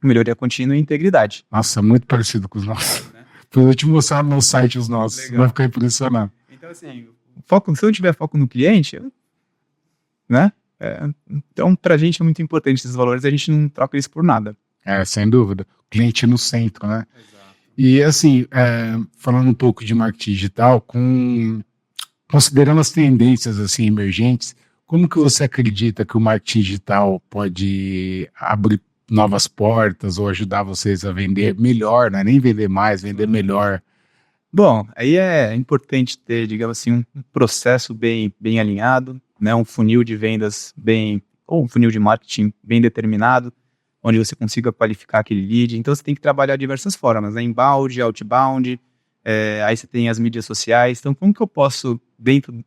B: melhoria contínua e integridade.
A: Nossa, muito parecido com os nossos. Né? Depois eu te mostrar no site os nossos, legal. Vai ficar impressionado.
B: Então, assim, se eu tiver foco no cliente, né? Então, pra gente é muito importante esses valores, a gente não troca isso por nada.
A: Sem dúvida. O cliente no centro, né? Exato. E, assim, falando um pouco de marketing digital, considerando as tendências, assim, emergentes, como que você acredita que o marketing digital pode abrir novas portas ou ajudar vocês a vender melhor, né? Nem vender mais, vender melhor?
B: Bom, aí é importante ter, digamos assim, um processo bem alinhado, né? Um funil de vendas ou um funil de marketing bem determinado, onde você consiga qualificar aquele lead. Então você tem que trabalhar de diversas formas, né? Inbound, outbound, aí você tem as mídias sociais. Então como que eu posso, dentro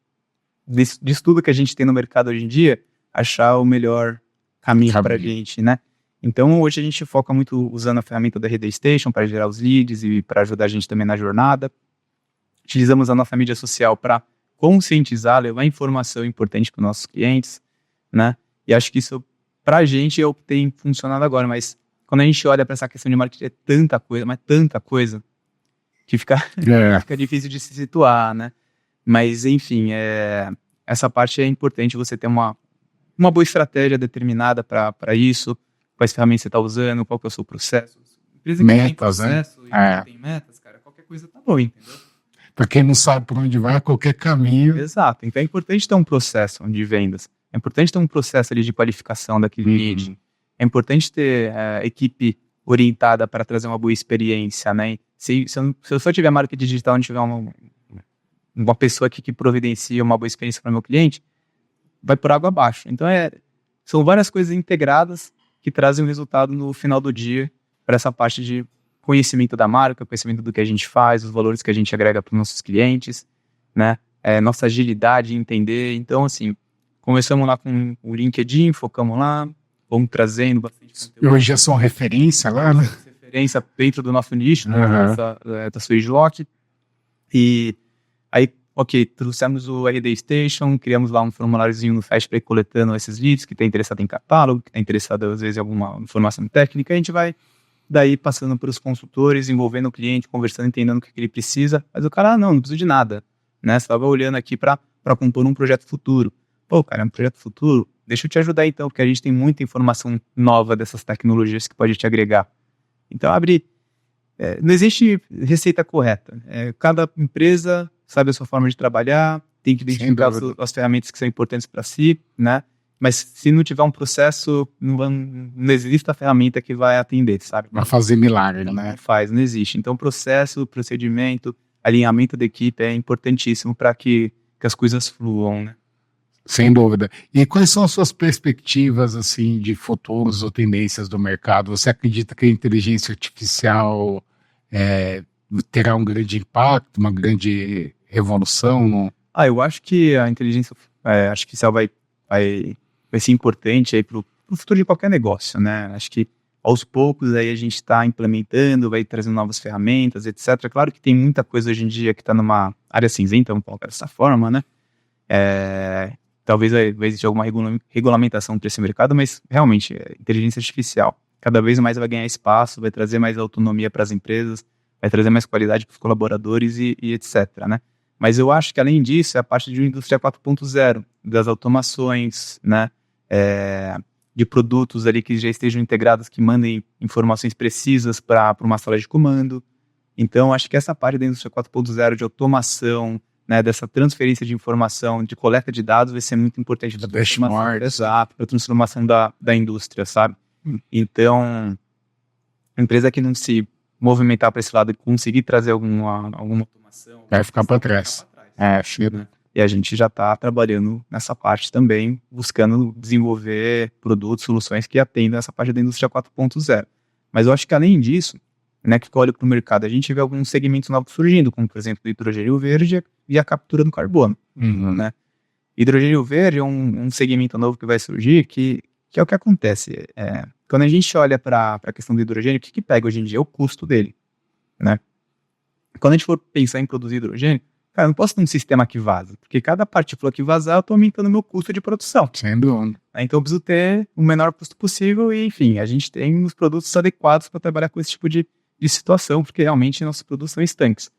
B: disso tudo que a gente tem no mercado hoje em dia, achar o melhor caminho para a gente, né? Então, hoje a gente foca muito usando a ferramenta da RD Station para gerar os leads e para ajudar a gente também na jornada. Utilizamos a nossa mídia social para conscientizar, levar informação importante para os nossos clientes, né? E acho que isso, para a gente, é o que tem funcionado agora. Mas quando a gente olha para essa questão de marketing, é tanta coisa, que fica difícil de se situar, né? Mas, enfim, essa parte é importante, você ter uma boa estratégia determinada para isso, quais ferramentas você está usando, qual que é o seu processo. Empresa que
A: metas,
B: tem processo,
A: né?
B: E tem metas, cara, qualquer coisa tá bom, entendeu?
A: Para quem não sabe por onde vai, qualquer caminho.
B: Exato, então é importante ter um processo de vendas, é importante ter um processo ali de qualificação daquele lead, é importante ter equipe orientada para trazer uma boa experiência, né? Se eu só tiver marketing digital, não tiver uma pessoa aqui que providencia uma boa experiência para o meu cliente, vai por água abaixo. Então, são várias coisas integradas que trazem um resultado no final do dia para essa parte de conhecimento da marca, conhecimento do que a gente faz, os valores que a gente agrega para os nossos clientes, né? Nossa agilidade em entender. Então, assim, começamos lá com o LinkedIn, focamos lá, vamos trazendo bastante conteúdo.
A: Hoje já são referência lá, né? Referência
B: dentro do nosso nicho, da SwageLock. E aí, ok, trouxemos o RD Station, criamos lá um formuláriozinho no Fast para ir coletando esses leads, que está interessado em catálogo, que está interessado às vezes em alguma informação técnica, a gente vai daí passando para os consultores, envolvendo o cliente, conversando, entendendo o que ele precisa, mas o cara, não preciso de nada, né? Você estava olhando aqui para compor um projeto futuro. Pô, cara, é um projeto futuro? Deixa eu te ajudar então, porque a gente tem muita informação nova dessas tecnologias que pode te agregar. Então, não existe receita correta. Cada empresa sabe a sua forma de trabalhar, tem que identificar as ferramentas que são importantes para si, né? Mas se não tiver um processo, não existe a ferramenta que vai atender, sabe?
A: Vai fazer milagre, né?
B: Não existe. Então, processo, procedimento, alinhamento da equipe é importantíssimo para que as coisas fluam, né?
A: Sem dúvida. E quais são as suas perspectivas, assim, de futuros ou tendências do mercado? Você acredita que a inteligência artificial terá um grande impacto, uma grande revolução?
B: Eu acho que a inteligência artificial vai ser importante para o futuro de qualquer negócio, né? Acho que aos poucos aí a gente está implementando, vai trazendo novas ferramentas, etc. Claro que tem muita coisa hoje em dia que está numa área cinzenta, vamos colocar dessa forma, né? Talvez vai existir alguma regulamentação para esse mercado, mas realmente, inteligência artificial cada vez mais vai ganhar espaço, vai trazer mais autonomia para as empresas, vai trazer mais qualidade para os colaboradores e etc, né? Mas eu acho que, além disso, é a parte de indústria 4.0, das automações, né? De produtos ali que já estejam integrados, que mandem informações precisas para uma sala de comando. Então, acho que essa parte da indústria 4.0 de automação, né, dessa transferência de informação, de coleta de dados, vai ser muito importante para a transformação da indústria, sabe? Então, a empresa que não se movimentar para esse lado e conseguir trazer alguma automação...
A: Vai ficar para trás.
B: Né? E a gente já está trabalhando nessa parte também, buscando desenvolver produtos, soluções que atendam essa parte da indústria 4.0. Mas eu acho que, além disso, né, que olha para o mercado, a gente vê alguns segmentos novos surgindo, como, por exemplo, o hidrogênio verde e a captura do carbono. Né? Hidrogênio verde é um segmento novo que vai surgir, que é o que acontece. Quando a gente olha para a questão do hidrogênio, o que pega hoje em dia? É o custo dele. Né? Quando a gente for pensar em produzir hidrogênio, cara, eu não posso ter um sistema que vaza, porque cada partícula que vazar, eu estou aumentando o meu custo de produção.
A: Sem dúvida.
B: Então eu preciso ter o menor custo possível e, enfim, a gente tem os produtos adequados para trabalhar com esse tipo de situação, porque realmente nossos produtos são estanques.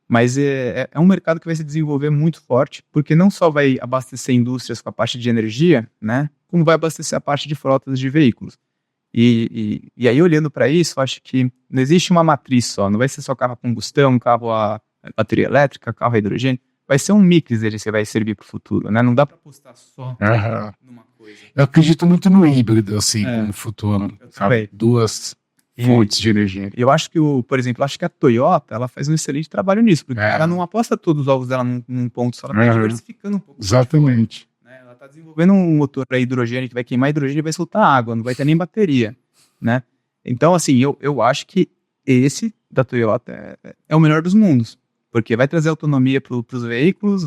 B: Mas é um mercado que vai se desenvolver muito forte, porque não só vai abastecer indústrias com a parte de energia, né, como vai abastecer a parte de frotas de veículos. E aí, olhando para isso, eu acho que não existe uma matriz só, não vai ser só carro a combustão, carro a bateria elétrica, carro a hidrogênio, vai ser um mix dele que vai servir para o futuro, né? Não dá para apostar só numa coisa.
A: Eu acredito muito no híbrido, assim, no futuro, sabe? Duas fontes de energia.
B: Eu acho que, por exemplo, acho que a Toyota, ela faz um excelente trabalho nisso, porque ela não aposta todos os ovos dela num ponto só, ela está diversificando um pouco.
A: Exatamente.
B: Ela está desenvolvendo um motor para hidrogênio que vai queimar hidrogênio e vai soltar água, não vai ter nem bateria, né? Então, assim, eu acho que esse da Toyota é o melhor dos mundos, porque vai trazer autonomia para os veículos,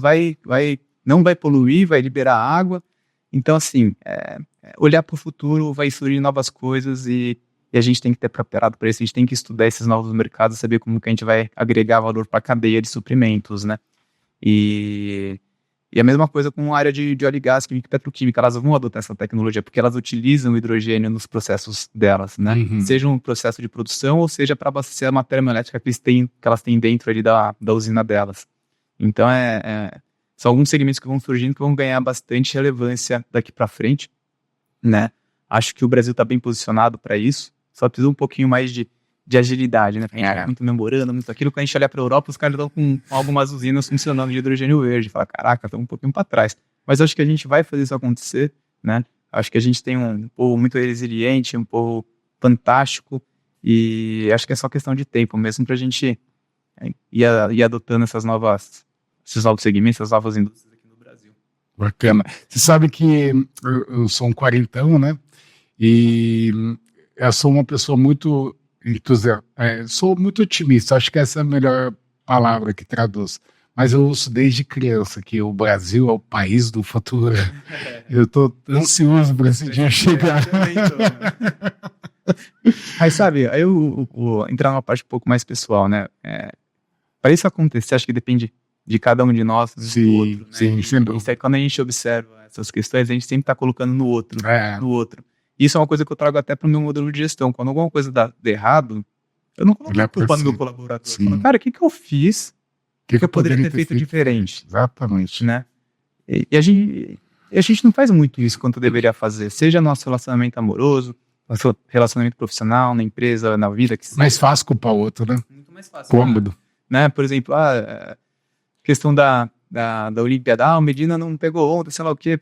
B: não vai poluir, vai liberar água. Então, assim, olhar para o futuro, vai surgir novas coisas e a gente tem que ter preparado para isso, a gente tem que estudar esses novos mercados, saber como que a gente vai agregar valor para a cadeia de suprimentos, né? E a mesma coisa com a área de óleo e gás, química e petroquímica, elas vão adotar essa tecnologia, porque elas utilizam o hidrogênio nos processos delas, né? Seja um processo de produção, ou seja para abastecer a matéria elétrica que elas têm dentro ali da usina delas. Então, são alguns segmentos que vão surgindo que vão ganhar bastante relevância daqui para frente, né? Acho que o Brasil está bem posicionado para isso, só precisa um pouquinho mais de agilidade, né? A gente tá muito memorando, muito aquilo. Quando a gente olha para a Europa, os caras estão com algumas usinas funcionando de hidrogênio verde. Fala, caraca, estamos um pouquinho para trás. Mas acho que a gente vai fazer isso acontecer, né? Acho que a gente tem um povo muito resiliente, um povo fantástico, e acho que é só questão de tempo mesmo para a gente ir adotando esses novos segmentos, essas novas indústrias aqui no Brasil.
A: Bacana. Você sabe que eu sou um quarentão, né? E eu sou uma pessoa muito sou muito otimista, acho que essa é a melhor palavra que traduz. Mas eu ouço desde criança que o Brasil é o país do futuro. Eu estou ansioso para esse dia chegar.
B: Aí, sabe, eu vou entrar numa parte um pouco mais pessoal, né? Para isso acontecer, acho que depende de cada um de nós, do outro, né?
A: Sim, sem dúvida.
B: Isso aí, quando a gente observa essas questões, a gente sempre está colocando no outro, no outro. Isso é uma coisa que eu trago até para o meu modelo de gestão. Quando alguma coisa dá errado, eu não coloco a culpa no meu colaborador. Eu falo, cara, o que eu fiz que eu poderia ter feito diferente?
A: Exatamente.
B: Né? E a gente não faz muito isso quanto deveria fazer, seja nosso relacionamento amoroso, nosso relacionamento profissional, na empresa, na vida.
A: Mais fácil culpar o outro, né?
B: Muito mais fácil.
A: Cômodo.
B: Né? Por exemplo, questão da Olimpíada, o Medina não pegou ontem, sei lá o quê.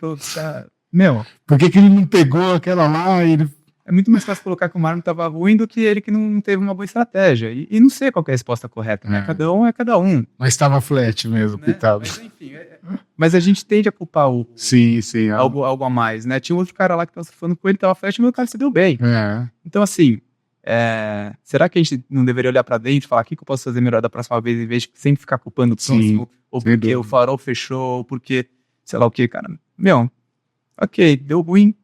B: Meu.
A: Por que ele não pegou aquela lá?
B: É muito mais fácil colocar que o Marlon estava ruim do que ele que não teve uma boa estratégia. E não sei qual é a resposta correta, né? Cada um é cada um.
A: Mas estava flat mesmo, né? Coitado.
B: Mas enfim, mas a gente tende a culpar
A: sim.
B: Algo a mais, né? Tinha outro cara lá que estava falando com ele, estava flat, mas o cara se deu bem. Então, assim, será que a gente não deveria olhar para dentro e falar o que eu posso fazer melhor da próxima vez, em vez de sempre ficar culpando o próximo, ou porque o farol fechou, ou porque, sei lá o que, cara. Meu, ok, deu ruim,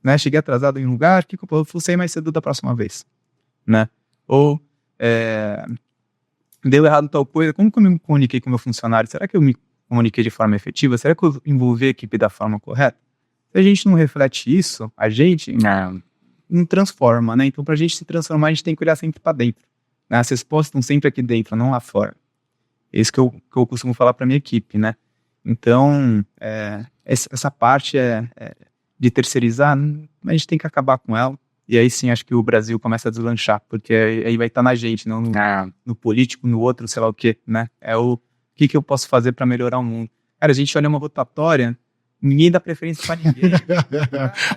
B: né? Cheguei atrasado em um lugar, o que eu posso sair mais cedo da próxima vez, né? Ou deu errado tal coisa, como que eu me comuniquei com o meu funcionário? Será que eu me comuniquei de forma efetiva? Será que eu envolvi a equipe da forma correta? Se a gente não reflete isso, a gente não transforma, né? Então, pra gente se transformar, a gente tem que olhar sempre para dentro, né? As respostas estão sempre aqui dentro, não lá fora. É isso que eu costumo falar para minha equipe, né? Então, essa parte de terceirizar, a gente tem que acabar com ela. E aí sim, acho que o Brasil começa a deslanchar, porque aí vai estar na gente, não no político, no outro, sei lá o quê, né? O que eu posso fazer para melhorar o mundo. Cara, a gente olha uma rotatória, ninguém dá preferência para ninguém.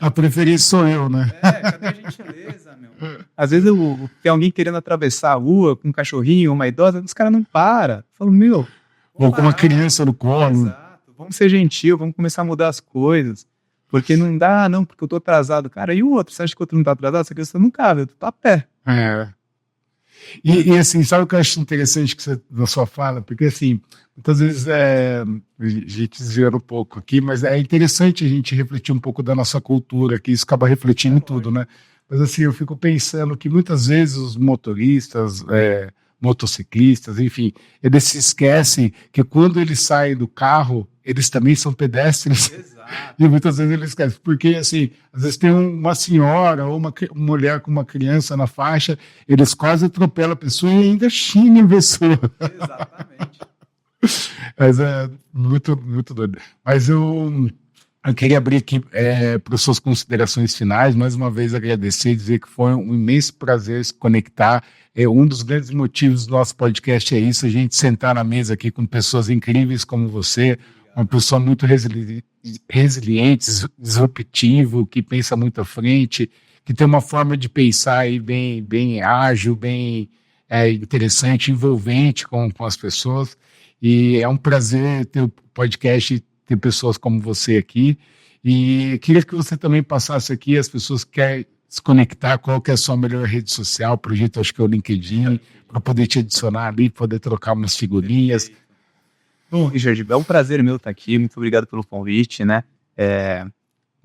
A: A preferência sou eu, né?
B: Cadê a gentileza, meu? Às vezes tem alguém querendo atravessar a rua com um cachorrinho, uma idosa, os caras não param. Falam, meu...
A: Ou com uma criança no colo.
B: Exato. Vamos ser gentil, vamos começar a mudar as coisas. Porque não dá, não, porque eu tô atrasado. Cara, e o outro? Você acha que o outro não tá atrasado? Essa questão não cabe, tu tá a pé.
A: E assim, sabe o que eu acho interessante na sua fala? Porque assim, muitas vezes a gente desviando um pouco aqui, mas é interessante a gente refletir um pouco da nossa cultura, que isso acaba refletindo em tudo, né? Mas assim, eu fico pensando que muitas vezes os motoristas, motociclistas, enfim, eles se esquecem que quando eles saem do carro, eles também são pedestres.
B: Exato.
A: E muitas vezes eles esquecem, porque assim, às vezes tem uma senhora ou uma mulher com uma criança na faixa, eles quase atropelam a pessoa e ainda xingam a pessoa.
B: Exatamente.
A: Mas é muito, muito doido. Mas eu queria abrir aqui para suas considerações finais, mais uma vez agradecer e dizer que foi um imenso prazer se conectar. Um dos grandes motivos do nosso podcast é isso, a gente sentar na mesa aqui com pessoas incríveis como você, uma pessoa muito resiliente, disruptivo, que pensa muito à frente, que tem uma forma de pensar aí bem ágil, bem interessante, envolvente com as pessoas. E é um prazer ter o podcast, ter pessoas como você aqui. E queria que você também passasse aqui, as pessoas que querem se conectar, qual que é a sua melhor rede social, o projeto acho que é o LinkedIn, para poder te adicionar ali, poder trocar umas figurinhas.
B: Bom, Richard, é um prazer meu estar aqui, muito obrigado pelo convite, né?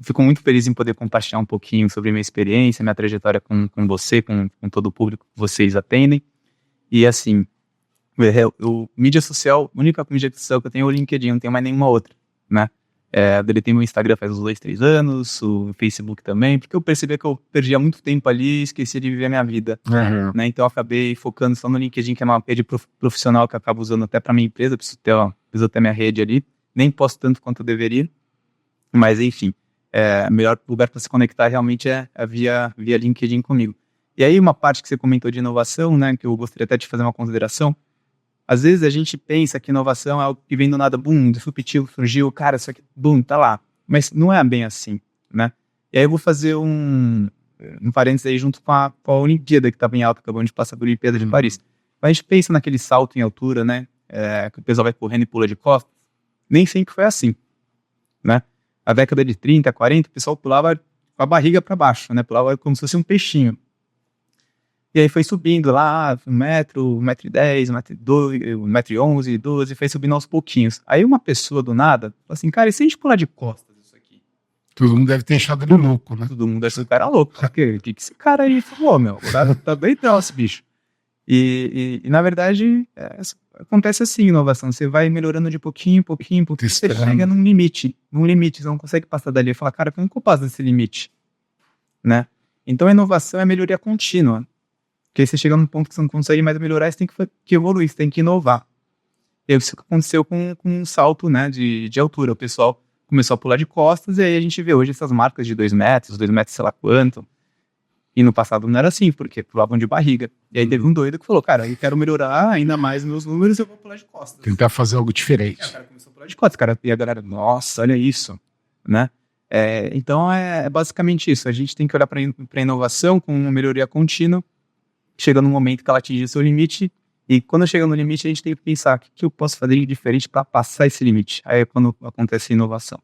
B: Fico muito feliz em poder compartilhar um pouquinho sobre minha experiência, minha trajetória com você, com todo o público que vocês atendem. E assim, mídia social, a única mídia social que eu tenho é o LinkedIn, não tenho mais nenhuma outra, né? Deletei meu Instagram faz uns 2-3 anos, o Facebook também, porque eu percebi que eu perdia muito tempo ali e esquecia de viver a minha vida. Né? Então eu acabei focando só no LinkedIn, que é uma rede profissional que eu acabo usando até para minha empresa, preciso ter minha rede ali, nem posto tanto quanto eu deveria, mas enfim, o melhor lugar para se conectar realmente é via LinkedIn comigo. E aí uma parte que você comentou de inovação, né, que eu gostaria até de fazer uma consideração. Às vezes a gente pensa que inovação é algo que vem do nada, boom, disruptivo, surgiu, cara, isso aqui, boom, tá lá. Mas não é bem assim, né? E aí eu vou fazer um parênteses aí junto com a Olimpíada que estava em alta, acabamos de passar por Olimpíada de Paris. A gente pensa naquele salto em altura, né? Que o pessoal vai correndo e pula de costas. Nem sempre foi assim, né? Na década de 30, 40, o pessoal pulava com a barriga para baixo, né? Pulava como se fosse um peixinho. E aí foi subindo lá, 1,10 m, 1,11 m, 12, foi subindo aos pouquinhos. Aí uma pessoa do nada falou assim, cara, e se a gente pular de costas isso aqui?
A: Todo mundo deve ter achado ele louco, né?
B: Todo mundo achou que o cara louco. O que esse cara aí falou, meu? O cara tá bem troço, bicho. E na verdade, acontece assim, inovação. Você vai melhorando de pouquinho em pouquinho, você chega num limite, você não consegue passar dali e falar, cara, como que eu passo desse limite? Né? Então a inovação é melhoria contínua. Porque aí você chega num ponto que você não consegue mais melhorar, você tem que evoluir, você tem que inovar. E aí isso aconteceu com um salto, né, de altura. O pessoal começou a pular de costas, e aí a gente vê hoje essas marcas de 2 metros sei lá quanto. E no passado não era assim, porque pulavam de barriga. E aí teve um doido que falou, cara, eu quero melhorar ainda mais meus números, eu vou pular de costas.
A: Tentar fazer algo diferente.
B: O cara começou a pular de costas, cara, e a galera, nossa, olha isso, né? Então é basicamente isso. A gente tem que olhar para a inovação com uma melhoria contínua, chega num momento que ela atinge seu limite, e quando chega no limite a gente tem que pensar, o que eu posso fazer de diferente para passar esse limite? Aí é quando acontece a inovação.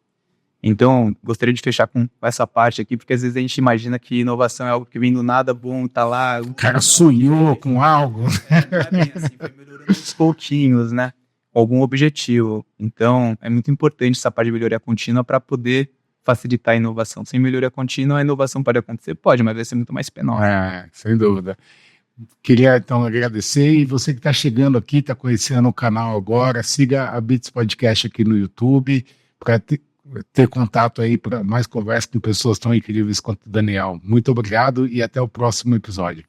B: Então, gostaria de fechar com essa parte aqui, porque às vezes a gente imagina que inovação é algo que vem do nada, bom, tá lá.
A: O cara sonhou com algo.
B: Não é bem assim, foi melhorando aos pouquinhos, né? Com algum objetivo. Então, é muito importante essa parte de melhoria contínua para poder facilitar a inovação. Sem melhoria contínua, a inovação pode acontecer? Pode, mas vai ser muito mais penosa.
A: Sem dúvida. Queria, então, agradecer. E você que está chegando aqui, está conhecendo o canal agora, siga a Bits Podcast aqui no YouTube, para ter contato aí, para mais conversa com pessoas tão incríveis quanto o Daniel. Muito obrigado e até o próximo episódio.